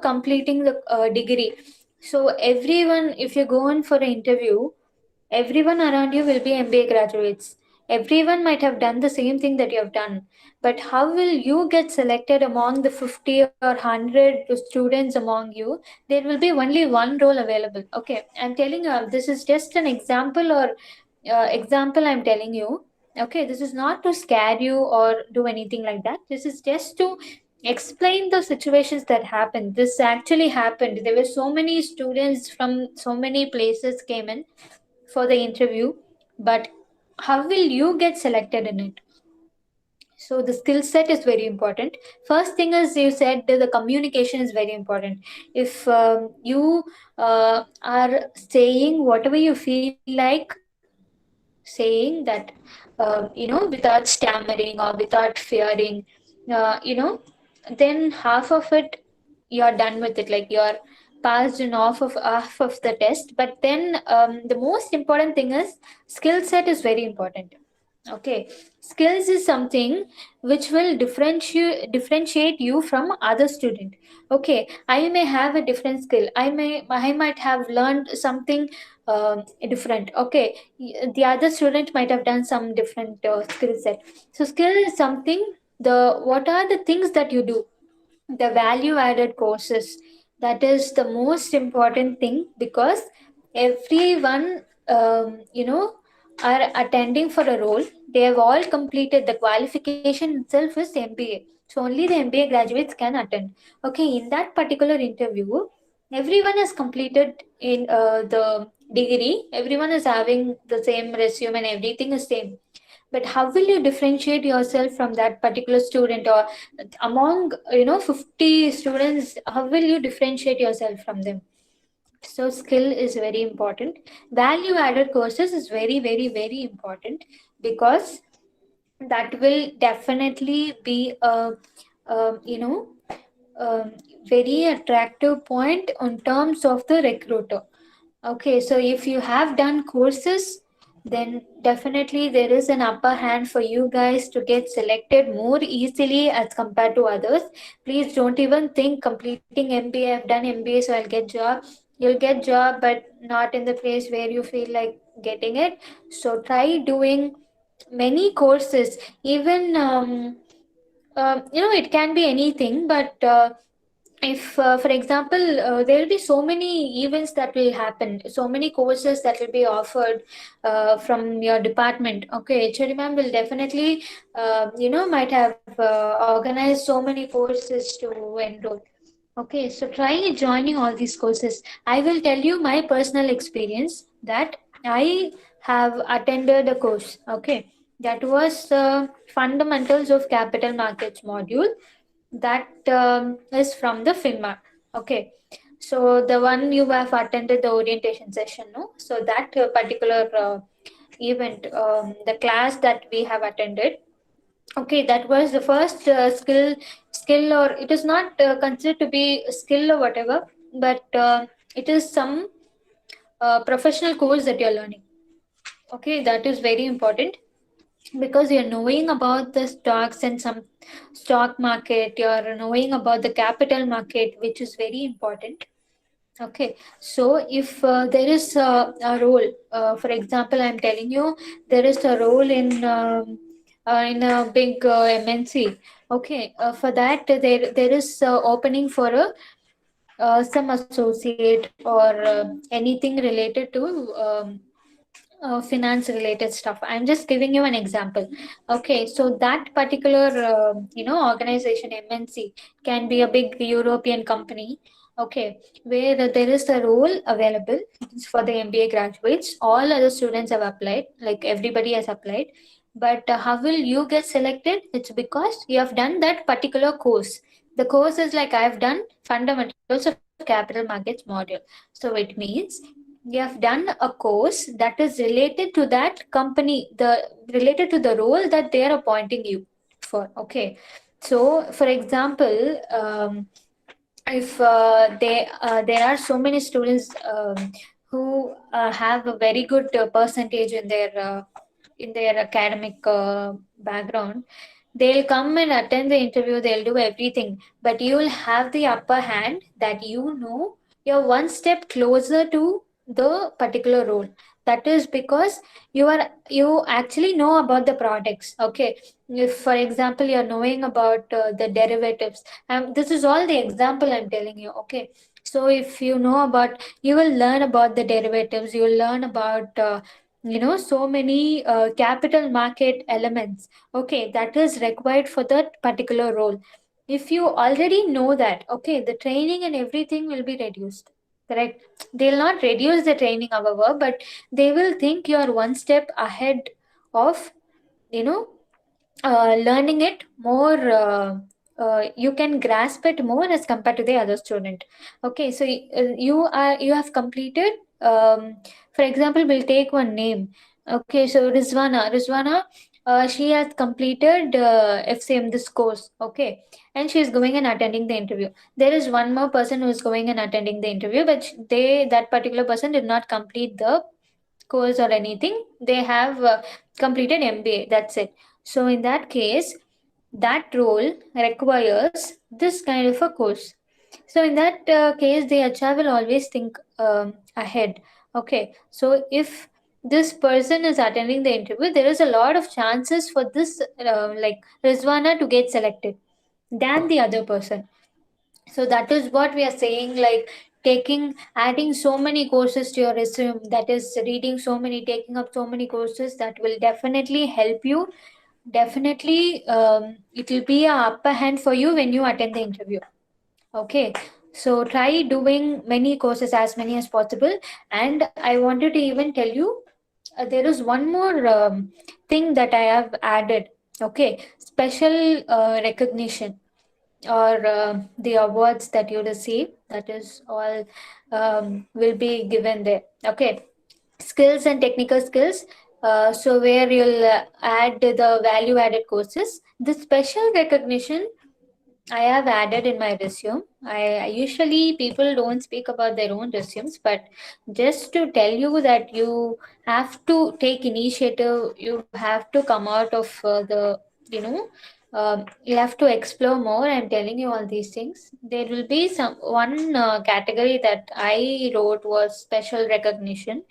completing the degree. So everyone, if you go on for an interview, everyone around you will be MBA graduates. Everyone might have done the same thing that you have done. But how will you get selected among the 50 or 100 students among you? There will be only one role available. Okay, I'm telling you, this is just an example or example I'm telling you. Okay, this is not to scare you or do anything like that. This is just to explain the situations that happened. This actually happened. There were so many students from so many places came in for the interview, but how will you get selected in it? So the skill set is very important. First thing is, you said that the communication is very important. If you are saying whatever you feel like saying that, without stammering or without fearing, then half of it you're done with it, like you're passed in half of the test. But then the most important thing is skill set is very important. Okay, skills is something which will differentiate you from other student. Okay, I may have a different skill. I might have learned something different. Okay, the other student might have done some different skill set. So skill is something. The what are the things that you do? The value added courses, that is the most important thing, because everyone are attending for a role. They have all completed the qualification itself is MBA, so only the MBA graduates can attend. Okay, in that particular interview, everyone has completed in the degree, everyone is having the same resume and everything is same. But how will you differentiate yourself from that particular student, or among 50 students, how will you differentiate yourself from them? So skill is very important. Value added courses is very, very, very important, because that will definitely be a, um, you know um, very attractive point in terms of the recruiter. Okay, so if you have done courses, then definitely there is an upper hand for you guys to get selected more easily as compared to others. Please don't even think completing MBA. I've done MBA, so I'll get job. You'll get job, but not in the place where you feel like getting it. So try doing many courses. Even it can be anything, but if for example there will be so many events that will happen, so many courses that will be offered from your department. Okay, HOD ma'am will definitely might have organized so many courses to enroll. Okay, so try joining all these courses. I will tell you my personal experience that I have attended a course. Okay, that was fundamentals of capital markets module. That is from the FINMA. Okay, so the one you have attended the orientation session, no? So that particular event, the class that we have attended. Okay, that was the first skill, or it is not considered to be a skill or whatever. but it is some professional course that you're learning. Okay, that is very important because you're knowing about the stocks and some stock market, you're knowing about the capital market, which is very important. Okay, so if there is a role, for example, I'm telling you, there is a role in a big MNC. Okay, for that there is opening for a some associate or anything related to finance related stuff. I'm just giving you an example. Okay, so that particular organization MNC can be a big European company. Okay, where there is a role available for the MBA graduates. All other students have applied, like everybody has applied. But how will you get selected? It's because you have done that particular course. The course is like I have done fundamentals of capital markets module. So it means you have done a course that is related to that company, the related to the role that they are appointing you for. Okay, so for example, if there are so many students who have a very good percentage in their academic background, they'll come and attend the interview, they'll do everything, but you will have the upper hand that you're one step closer to the particular role. That is because you actually know about the products. Okay, if for example you're knowing about the derivatives, this is all the example I'm telling you. Okay, so if you know about, you will learn about the derivatives, you will learn about so many capital market elements. Okay, that is required for that particular role. If you already know that, okay, the training and everything will be reduced, correct? They'll not reduce the training, however, but they will think you are one step ahead of you know learning it more. You can grasp it more as compared to the other student. Okay, so you have completed, for example, we'll take one name. Okay, so Rizwana, she has completed FCM this course. Okay, and she is going and attending the interview. There is one more person who is going and attending the interview, but that particular person did not complete the course or anything. They have completed MBA, that's it. So in that case, that role requires this kind of a course. So in that case, the HR will always think ahead. Okay, so if this person is attending the interview, there is a lot of chances for this like Rizwana to get selected than the other person. So that is what we are saying, like adding so many courses to your resume, that is reading so many, taking up so many courses, that will definitely help you. Definitely, it will be a upper hand for you when you attend the interview. Okay, so try doing many courses, as many as possible. And I wanted to even tell you, there is one more thing that I have added. Okay, special recognition or the awards that you receive, that is all will be given there. Okay, skills and technical skills, so where you'll add the value added courses. The special recognition I have added in my resume. I usually, people don't speak about their own resumes, but just to tell you that you have to take initiative, you have to come out of you know, you have to explore more. I'm telling you all these things. There will be some one category that I wrote was special recognition,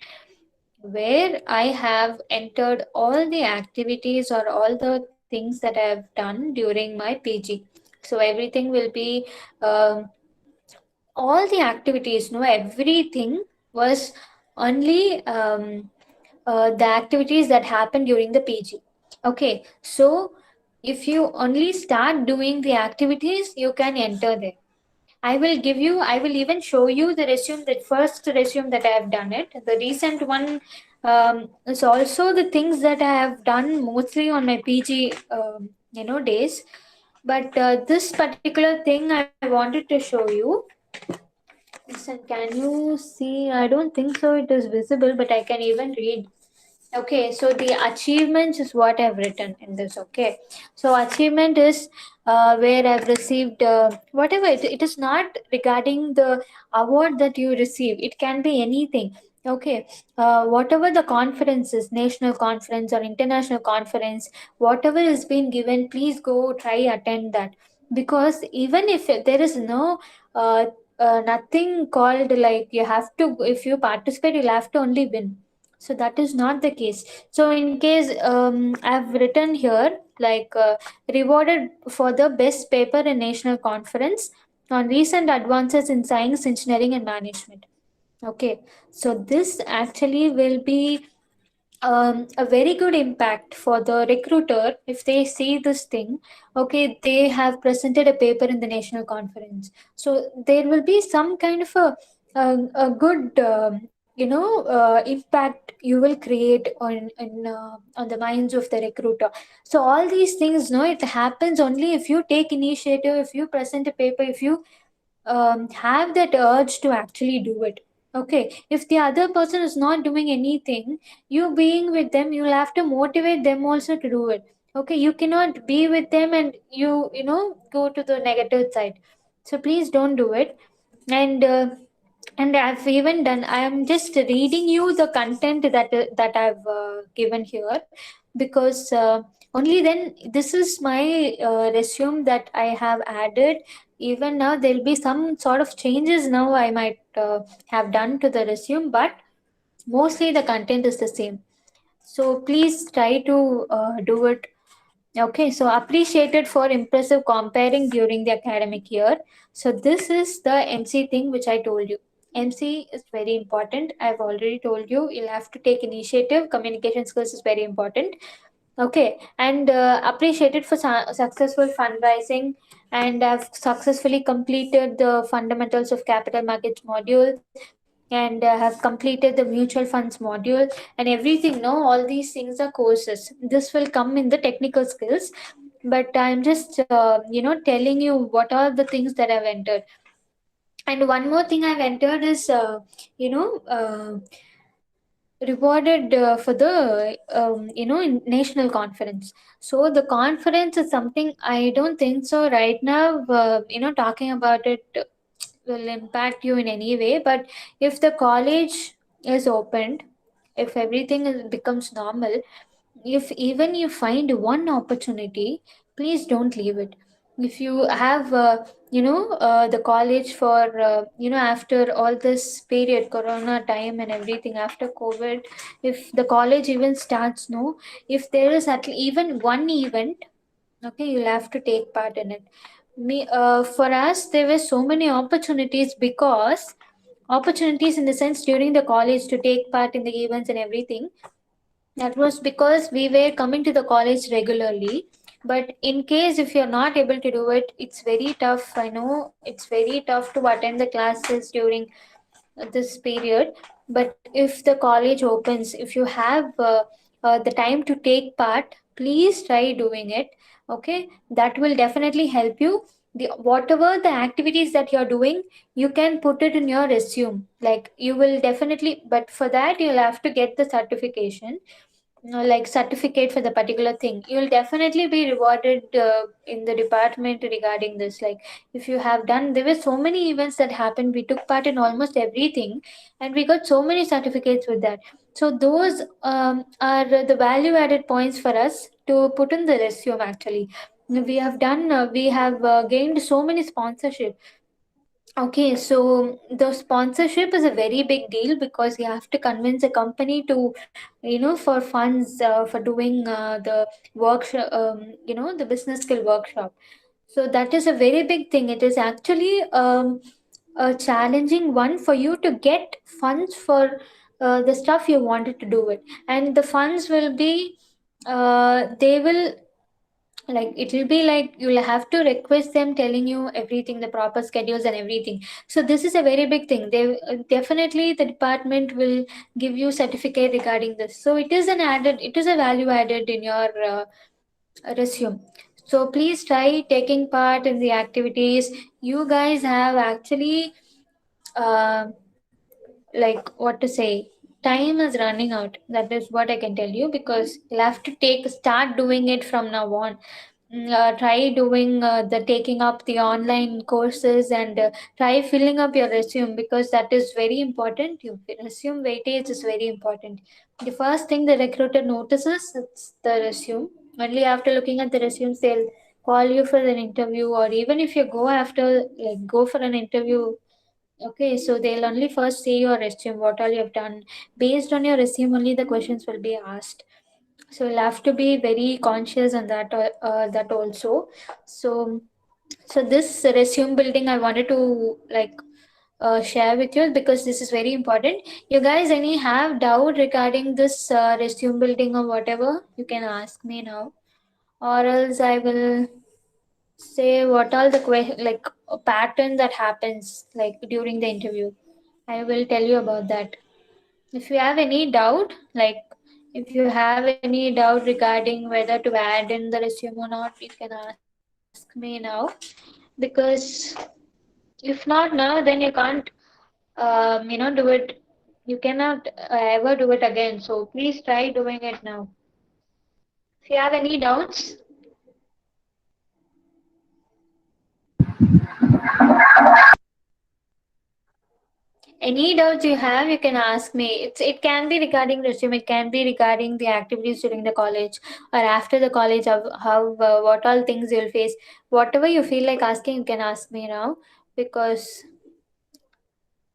where I have entered all the activities or all the things that I have done during my PG. So everything will be all the activities. No, everything was only the activities that happened during the PG. Okay, so if you only start doing the activities, you can enter there. I will even show you the resume, the first resume that I have done it. The recent one is also the things that I have done mostly on my PG, days. But this particular thing I wanted to show you. Listen, can you see? I don't think so it is visible, but I can even read. Okay, so the achievements is what I've written in this. Okay, so achievement is where I've received whatever it is, not regarding the award that you receive. It can be anything. Okay, whatever the conference is, national conference or international conference, whatever is being given, please go try attend that, because even if there is no uh, nothing called like you have to, if you participate you'll have to only win. So that is not the case. So in case I've written here like rewarded for the best paper in national conference on recent advances in science, engineering and management. Okay, so this actually will be a very good impact for the recruiter if they see this thing. Okay, they have presented a paper in the national conference, so there will be some kind of a good impact you will create on the minds of the recruiter. So all these things, no, it happens only if you take initiative, if you present a paper, if you have that urge to actually do it. Okay, if the other person is not doing anything, you being with them, you'll have to motivate them also to do it. Okay, you cannot be with them and go to the negative side. So please don't do it. And I've even done, I am just reading you the content that I've given here, because only then this is my resume that I have added. Even now there'll be some sort of changes now I might have done to the resume, but mostly the content is the same. So please try to do it. Okay, so appreciated for impressive comparing during the academic year. So this is the MC thing which I told you. MC is very important. I've already told you, you'll have to take initiative. Communication skills is very important. Okay, and appreciated for successful fundraising, and I've successfully completed the fundamentals of capital markets module, and have completed the mutual funds module and everything. No, all these things are courses. This will come in the technical skills, but I'm just telling you what are the things that I've entered. And one more thing I've entered is you know uh, rewarded for the in national conference. So the conference is something I don't think so right now. Talking about it will impact you in any way, but if the college is opened, if everything becomes normal, if even you find one opportunity, please don't leave it. If you have the college for after all this period, corona time and everything, after COVID, if the college even starts, no, if there is even one event, okay, you'll have to take part in it. For us there were so many opportunities, because opportunities in the sense during the college to take part in the events and everything. That was because we were coming to the college regularly. But in case if you're not able to do it, it's very tough. I know it's very tough to attend the classes during this period. But if the college opens, if you have the time to take part, please try doing it. Okay, that will definitely help you. The whatever the activities that you're doing, you can put it in your resume. Like you will definitely, but for that you'll have to get the certification, like certificate for the particular thing. You'll definitely be rewarded in the department regarding this. Like if you have done, there were so many events that happened, we took part in almost everything, and we got so many certificates with that. So those are the value added points for us to put in the resume. Actually, we have done, we have gained so many sponsorship. Okay, so the sponsorship is a very big deal, because you have to convince a company to, for funds for doing the workshop, the business skill workshop. So that is a very big thing. It is actually a challenging one for you to get funds for the stuff you wanted to do it. And the funds will be, they will, like it will be like you'll have to request them telling you everything, the proper schedules and everything. So this is a very big thing. They definitely, the department will give you certificate regarding this. So it is it is a value added in your resume. So please try taking part in the activities. You guys have actually uh, like what to say, time is running out. That is what I can tell you, because you'll have to start doing it from now on. Try doing the taking up the online courses, and try filling up your resume, because that is very important. Your resume weightage is very important. The first thing the recruiter notices is the resume. Only after looking at the resumes they'll call you for an interview, or even if you go for an interview. Okay, so they'll only first see your resume, what all you have done. Based on your resume, only the questions will be asked. So you'll have to be very conscious on that also. So, so this resume building, I wanted to share with you, because this is very important. You guys, any have doubt regarding this resume building or whatever, you can ask me now, or else I will say what all the like a pattern that happens like during the interview. I will tell you about that. If you have any doubt, like if you have any doubt regarding whether to add in the resume or not, you can ask me now, because if not now, then you can't do it. You cannot ever do it again. So please try doing it now. If you have any doubts, any doubts you have, you can ask me. It can be regarding resume, it can be regarding the activities during the college or after the college, how what all things you'll face. Whatever you feel like asking, you can ask me now, because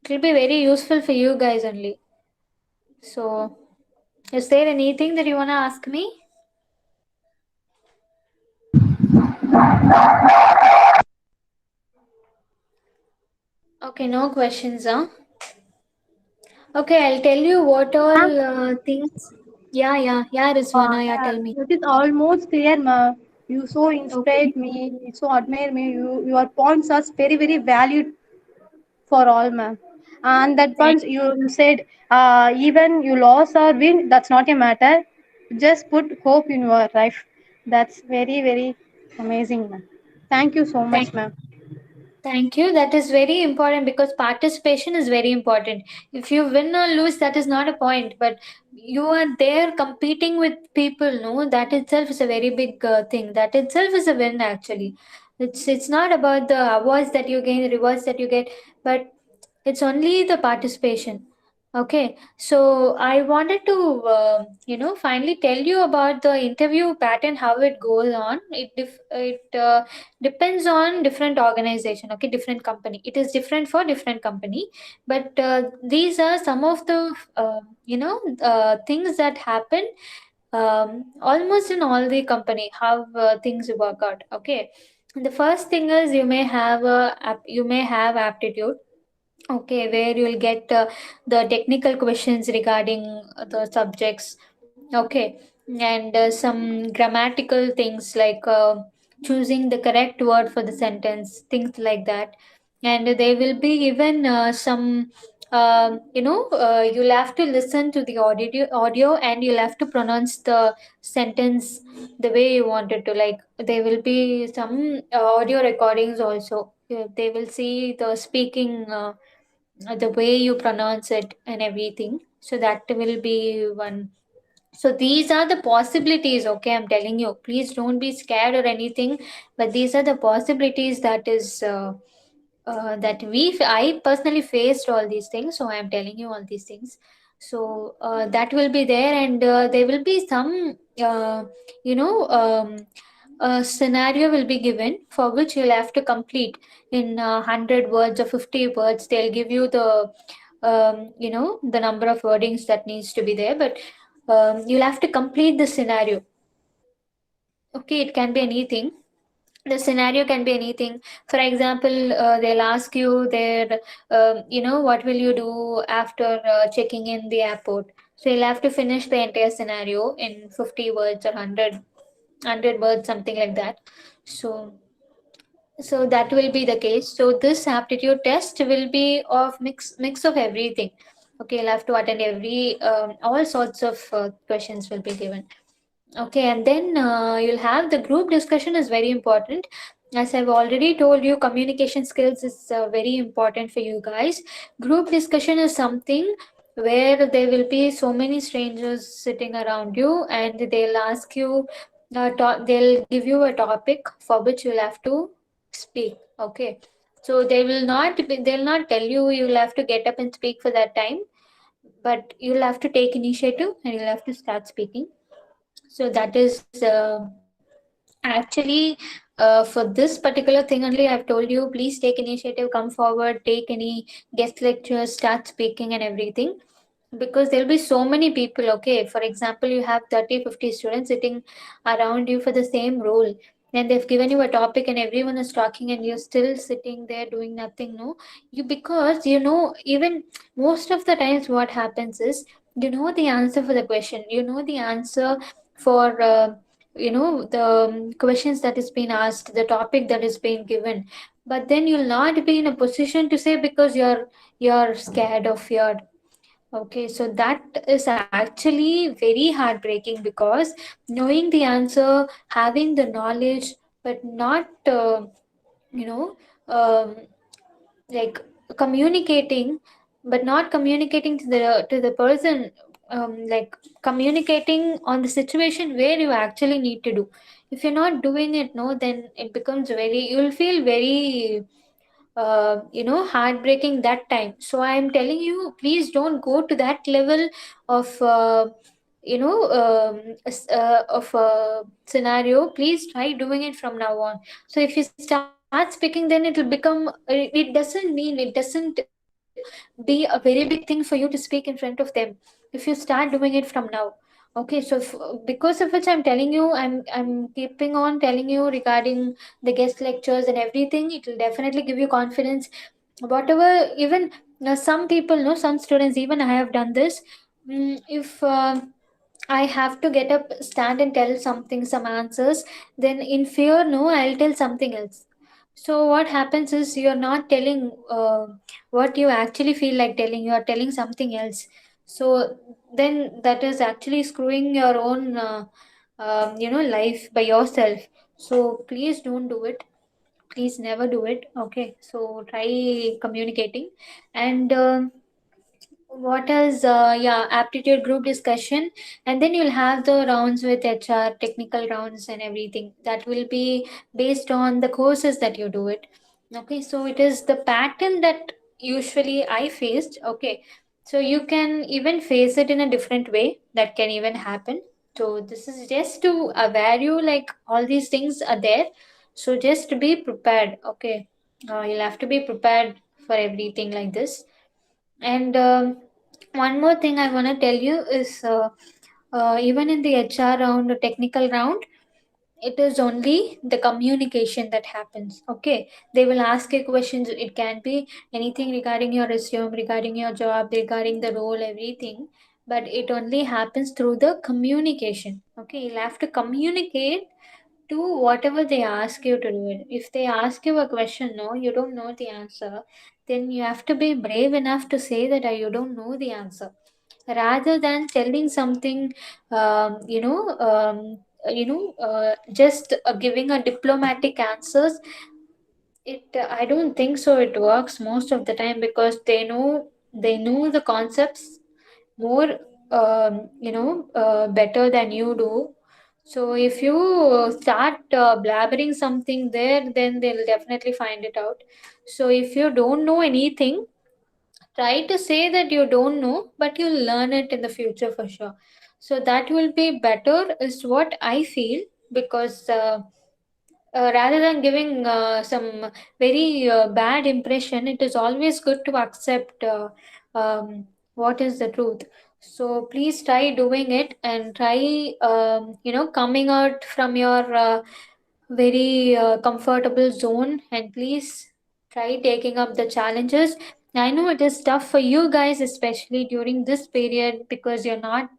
it will be very useful for you guys only. So, is there anything that you wanna ask me? Okay, no questions, huh? Okay, I'll tell you what Ma'am, all things. Yeah, Rizwana, yeah, tell me. that is almost clear, ma'am. You so Okay. inspired me, you so admire me. Your points are very, very valued for all, ma'am. And that Thank once you said, even you lost or win, that's not a matter. Just put hope in your life. That's very, very amazing, ma'am. Thank you so thank much, ma'am. Thank you. That is very important, because participation is very important. If you win or lose, that is not a point, but you are there competing with people, no? That itself is a very big thing. That itself is a win, actually. It's not about the awards that you gain, the rewards that you get, but it's only the participation. Okay, so I wanted to, finally tell you about the interview pattern, how it goes on. It depends on different organization. Okay, different company. It is different for different company, but these are some of the things that happen almost in all the company. How things work out. Okay, the first thing is you may have aptitude. Okay, where you'll get the technical questions regarding the subjects. Okay, and some grammatical things like choosing the correct word for the sentence, things like that. And there will be even some, you'll have to listen to the audio, and you'll have to pronounce the sentence the way you want it to. Like there will be some audio recordings also. They will see the speaking. The way you pronounce it and everything, so that will be one. So these are the possibilities. Okay, I'm telling you, please don't be scared or anything, but these are the possibilities that is I personally faced all these things, so I'm telling you all these things. So that will be there, and there will be some you know a scenario will be given, for which you'll have to complete in 100 words or 50 words. They'll give you the number of wordings that needs to be there, but you'll have to complete the scenario. Okay, it can be anything. The scenario can be anything. For example, they'll ask you their what will you do after checking in the airport. So you'll have to finish the entire scenario in 50 words or 100 words, something like that. So that will be the case. So this aptitude test will be of mix of everything. Okay, you'll have to attend every all sorts of questions will be given. Okay, and then you'll have the group discussion is very important. As I've already told you, communication skills is very important for you guys. Group discussion is something where there will be so many strangers sitting around you, and they'll ask you, they'll give you a topic for which you'll have to speak. Okay, so they'll not tell you you'll have to get up and speak for that time, but you'll have to take initiative and you'll have to start speaking. So that is actually for this particular thing only I've told you, please take initiative, come forward, take any guest lectures, start speaking and everything, because there'll be so many people. Okay, for example, you have 30-50 students sitting around you for the same role, and they've given you a topic and everyone is talking and you're still sitting there doing nothing. No, you, because you know, even most of the times what happens is, you know the answer for the question, you know the answer for you know the questions that is being asked, the topic that is being given, but then you'll not be in a position to say because you're scared or feared. Okay, so that is actually very heartbreaking, because knowing the answer, having the knowledge, but not you know um, like communicating, but not communicating to the person, like communicating on the situation where you actually need to do. If you're not doing it, no, then it becomes very, you'll feel very heartbreaking that time. So I'm telling you, please don't go to that level of of a scenario. Please try doing it from now on. So if you start speaking, then it'll become, it doesn't mean, it doesn't be a very big thing for you to speak in front of them if you start doing it from now. Okay, so because of which I'm telling you, I'm keeping on telling you regarding the guest lectures and everything. It will definitely give you confidence. Whatever, even some people know, some students, even I have done this. If I have to get up, stand and tell something, some answers, then in fear, no, I'll tell something else. So what happens is, you're not telling what you actually feel like telling, you are telling something else. So then that is actually screwing your own life by yourself. So please don't do it. Please never do it. Okay, so try communicating. And what is yeah, aptitude group discussion, and then you'll have the rounds with HR, technical rounds and everything. That will be based on the courses that you do it. Okay, so it is the pattern that usually I faced. Okay, so you can even face it in a different way, that can even happen. So this is just to aware you, like all these things are there, so just be prepared. Okay, you'll have to be prepared for everything like this. And one more thing I want to tell you is, even in the HR round, the technical round, it is only the communication that happens. Okay, they will ask you questions. It can be anything regarding your resume, regarding your job, regarding the role, everything. But it only happens through the communication. Okay, you'll have to communicate do whatever they ask you to do it. If they ask you a question, no, you don't know the answer, then you have to be brave enough to say that you don't know the answer, rather than telling something, just giving a diplomatic answers. I don't think so. It works most of the time, because they know the concepts more, better than you do. So if you start blabbering something there, then they'll definitely find it out. So if you don't know anything, try to say that you don't know, but you'll learn it in the future for sure. So that will be better, is what I feel, because rather than giving some very bad impression, it is always good to accept what is the truth. So please try doing it, and try coming out from your very comfortable zone, and please try taking up the challenges. I know it is tough for you guys, especially during this period, because you're not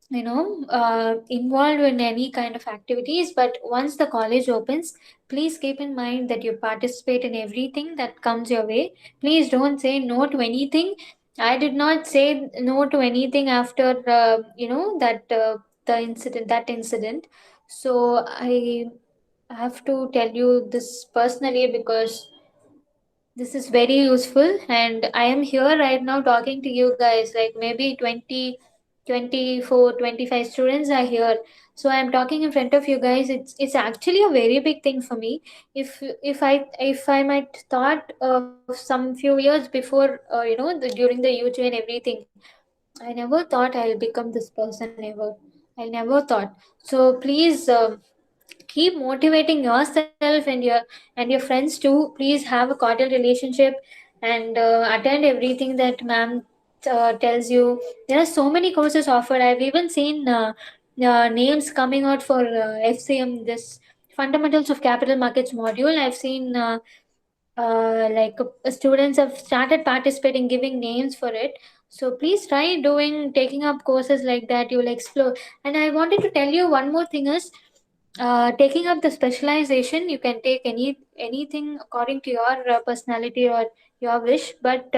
involved in any kind of activities. But once the college opens, please keep in mind that you participate in everything that comes your way. Please don't say no to anything. I did not say no to anything after that incident. So I have to tell you this personally, because This is very useful, and I am here right now talking to you guys. Like maybe 20, 24, 25 students are here. So I am talking in front of you guys. It's actually a very big thing for me. If I might thought of some few years before, during the UG and everything, I never thought I'll become this person ever. I never thought. So please. Keep motivating yourself and your friends too. Please have a cordial relationship and attend everything that ma'am tells you. There are so many courses offered. I've even seen names coming out for FCM, this fundamentals of capital markets module. I've seen students have started participating, giving names for it. So please try doing taking up courses like that. You'll explore. And I wanted to tell you one more thing is, taking up the specialization, you can take anything according to your personality or your wish, but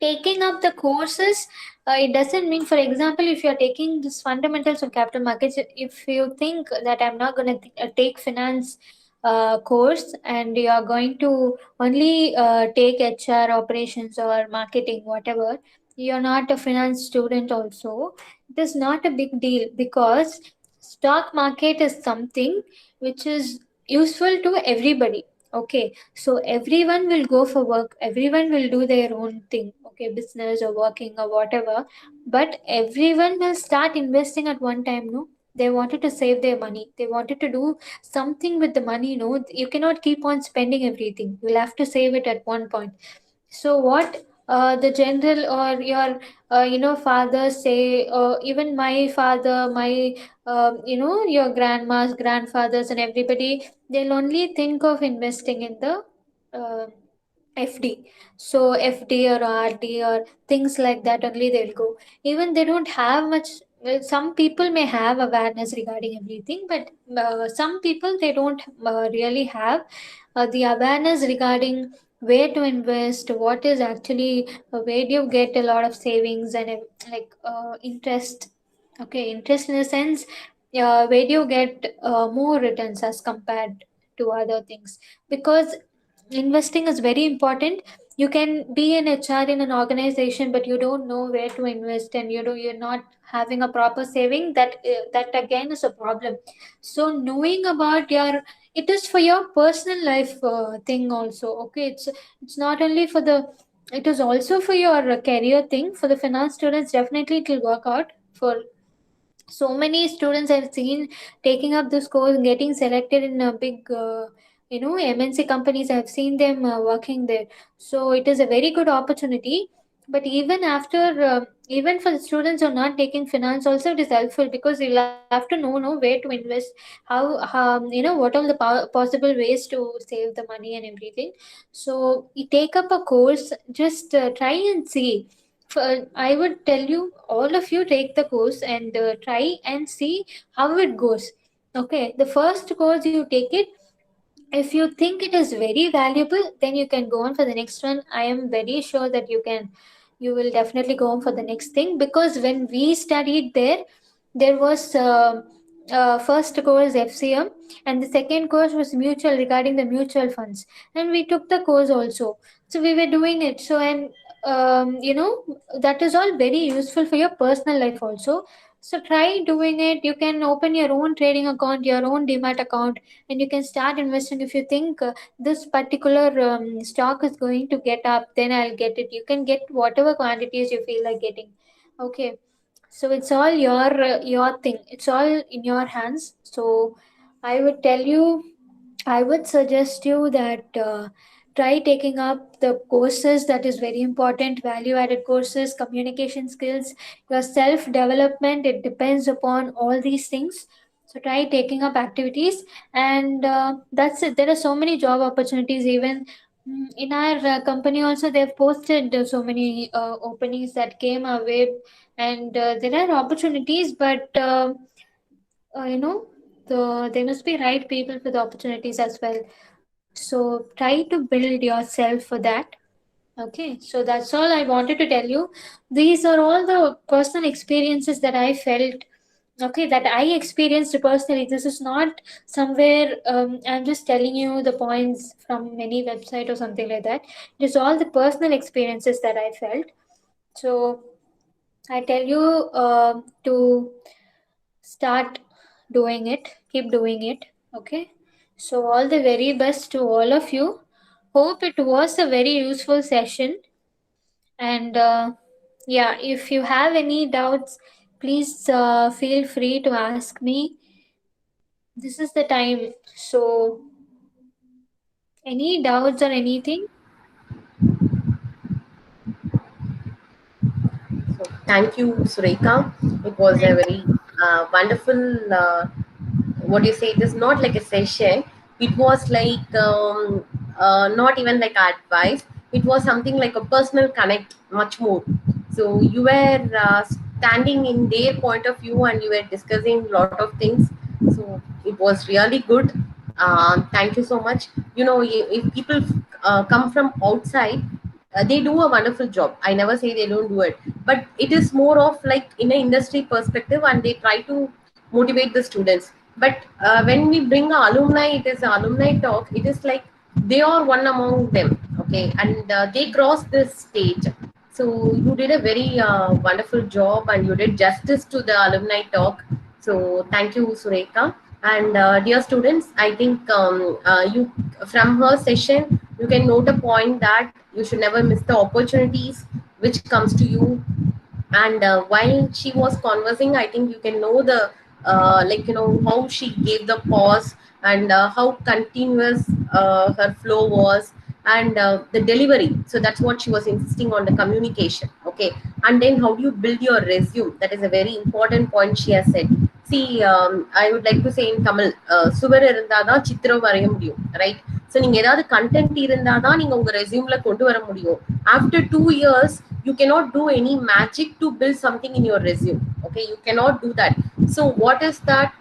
taking up the courses, it doesn't mean, for example, if you're taking this fundamentals of capital markets, if you think that I'm not going to take finance course, and you are going to only take HR operations or marketing, whatever, you're not a finance student also, it is not a big deal, because stock market is something which is useful to everybody. Okay, so everyone will go for work, everyone will do their own thing, okay, business or working or whatever, but everyone will start investing at one time, no? They wanted to save their money, they wanted to do something with the money, no? You cannot keep on spending everything, you'll have to save it at one point. So what the general or your fathers say, even my father, my your grandmas, grandfathers, and everybody, they'll only think of investing in the uh, FD. So FD or RD or things like that only they'll go. Even they don't have much. Well, some people may have awareness regarding everything, but some people they don't really have the awareness regarding where to invest, what is actually where do you get a lot of savings and interest. Okay, interest in the sense, where do you get more returns as compared to other things, because investing is very important. You can be an HR in an organization, but you don't know where to invest, and you're not having a proper saving. That again is a problem. So knowing about your, it is for your personal life thing also. Okay, it's not only for the, it is also for your career thing. For the finance students, definitely it will work out. For so many students I've seen taking up this course, getting selected in a big MNC companies. I've seen them working there. So it is a very good opportunity. But even after even for the students who are not taking finance also, it is helpful, because you'll have to know where to invest, what all the possible ways to save the money and everything. So you take up a course, just try and see. I would tell you, all of you take the course and try and see how it goes. Okay, the first course you take it, if you think it is very valuable, then you can go on for the next one. I am very sure that you will definitely go on for the next thing, because when we studied there, there was first course FCM, and the second course was mutual, regarding the mutual funds, and we took the course also. So we were doing it. So, and that is all very useful for your personal life also. So try doing it. You can open your own trading account, your own demat account, and you can start investing. If you think this particular stock is going to get up, then I'll get it. You can get whatever quantities you feel like getting. Okay, so it's all your thing, it's all in your hands. So I would tell you, I would suggest you that try taking up the courses. That is very important. Value added courses, communication skills, your self development. It depends upon all these things. So try taking up activities, and that's it. There are so many job opportunities. Even in our company also, they've posted so many openings that came our way, and there are opportunities, but there must be right people for the opportunities as well. So try to build yourself for that. Okay, so that's all I wanted to tell you. These are all the personal experiences that I felt okay, that I experienced personally. This is not somewhere I'm just telling you the points from any website or something like that. It is all the personal experiences that I felt. So I tell you to start doing it, keep doing it. Okay, so all the very best to all of you. Hope it was a very useful session. And yeah, if you have any doubts, please feel free to ask me. This is the time. So, any doubts or anything? So thank you, Sureka. It was a Thank very wonderful. What do you say? It is not like a session. It was like not even like advice. It was something like a personal connect, much more. So you were standing in their point of view, and you were discussing a lot of things. So it was really good. Thank you so much. You know, if people come from outside, they do a wonderful job. I never say they don't do it, but it is more of like in an industry perspective, and they try to motivate the students. But when we bring a alumni, it is an alumni talk. It is like they are one among them, okay, and they cross this stage. So you did a very wonderful job, and you did justice to the alumni talk. So thank you, Sureka. And dear students, I think you from her session you can note a point that you should never miss the opportunities which comes to you. And while she was conversing, I think you can know the like you know how she gave the pause, and how continuous her flow was, and the delivery. So that's what she was insisting on, the communication, okay. And then how do you build your resume? That is a very important point she has said. See, I would like to say in Tamil, சுவர் இருந்தாதான் சித்திரம் வரைய முடியும், right? So நீங்கள் ஏதாவது content இருந்தால் தான் நீங்கள் உங்கள் ரெசியூமில் கொண்டு வர முடியும். After 2 years, you cannot do any magic to build something in your resume, okay. You cannot do that. So what is that,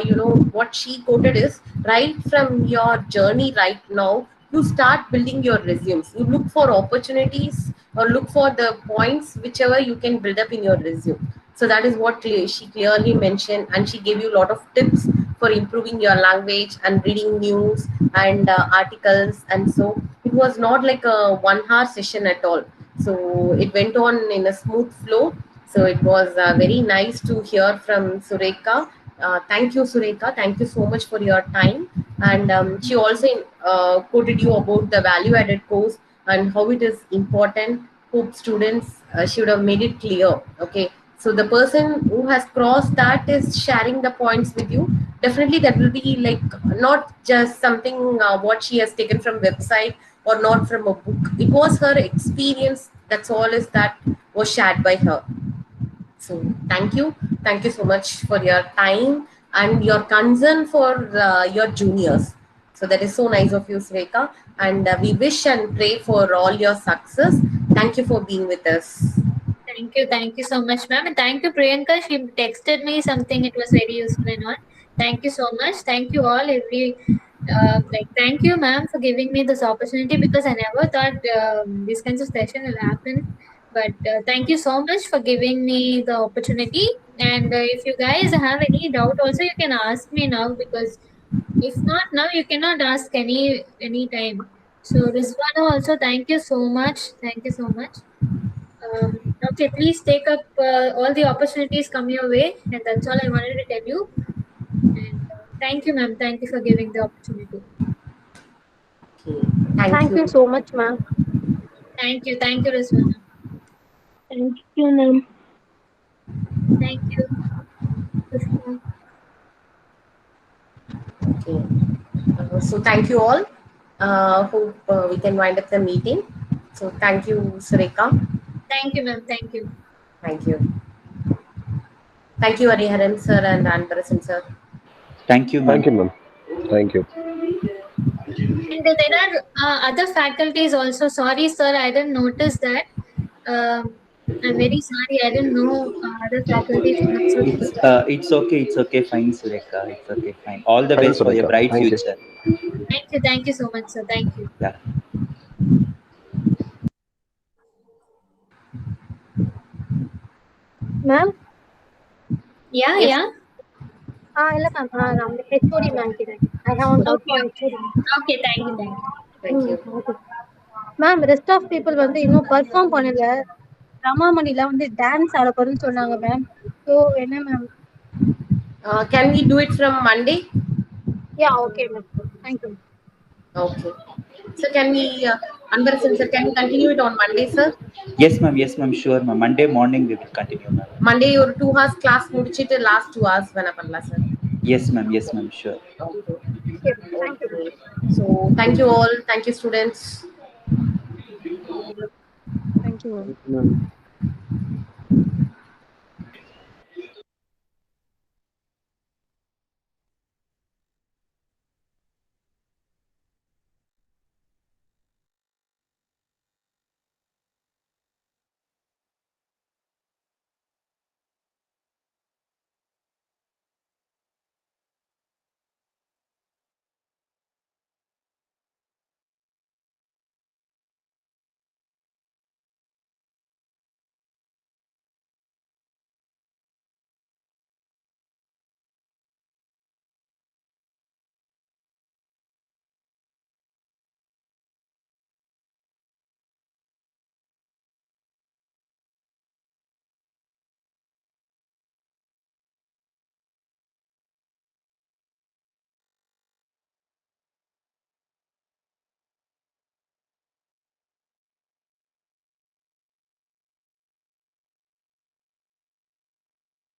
you know, what she quoted is, right from your journey right now, you start building your resumes. You look for opportunities, or look for the points whichever you can build up in your resume. So that is what she clearly mentioned, and she gave you a lot of tips for improving your language and reading news and articles. And so it was not like a 1 hour session at all. So it went on in a smooth flow. So it was very nice to hear from Sureka. Thank you, Sureka. Thank you so much for your time. And she also quoted you about the value added course and how it is important. Hope students, she would have made it clear, okay. So the person who has crossed that is sharing the points with you. Definitely that will be like not just something what she has taken from website or not from a book. It was her experience. That's all is that was shared by her. So thank you so much for your time and your concern for your juniors. So that is so nice of you, Sureka, and we wish and pray for all your success. Thank you for being with us. Thank you so much, ma'am, and thank you, Priyanka. She texted me something. It was very useful and all. Thank you so much. Thank you all. Thank you, ma'am, for giving me this opportunity, because I never thought these kinds of session will happen. But thank you so much for giving me the opportunity. And if you guys have any doubt, also you can ask me now, because if not now, you cannot ask any time. So Rizwana also, thank you so much. Thank you so much. Okay, please take up all the opportunities come your way, and that's all I wanted to tell you. And thank you, ma'am. Thank you for giving the opportunity. Okay. Thank you so much, ma'am. Thank you, Rizwana. Thank you, ma'am. Thank you, Krishna. Okay. So thank you all. Hope we can wind up the meeting. So thank you, Sureka. Thank you, ma'am. Thank you. Thank you. Thank you, Hariharan sir and Anbarasan sir. Thank you, ma'am. Thank you, ma'am. Thank you. And there are other faculties also. Sorry, sir, I didn't notice that. I'm very sorry. I didn't know other faculties also. It's okay. It's okay. Fine, Sureka. It's okay. Fine. All the Thank best you, for your Sureka. bright Thank you. future. Thank you so much, sir. Thank you. Yeah. Ma'am, Yeah, Yes. yeah. இல்ல ma'am நான் HOD ma'am கிட்ட I have one doubt for HOD Okay, thank you. Thank you. Ma'am rest of people வந்து இன்னும் perform பண்ணல. ரமாமணில வந்து dance ஆட போறேன்னு சொன்னாங்க மேம். ஸோ என்ன ma'am? Can we do it from Monday? Yeah okay ma'am. Thank you. Okay. So can we, Anbarasan sir, can we continue it on Monday, sir? Yes, ma'am, sure, ma'am. Monday morning we will continue, ma'am. Monday ஒரு 2 hours class முடிச்சிட்டு last 2 hours வேணா பண்ணலாம் sir. Yes, ma'am, sure. Okay. Thank you. So thank you all. Thank you students. Thank you ma'am. Ma'am.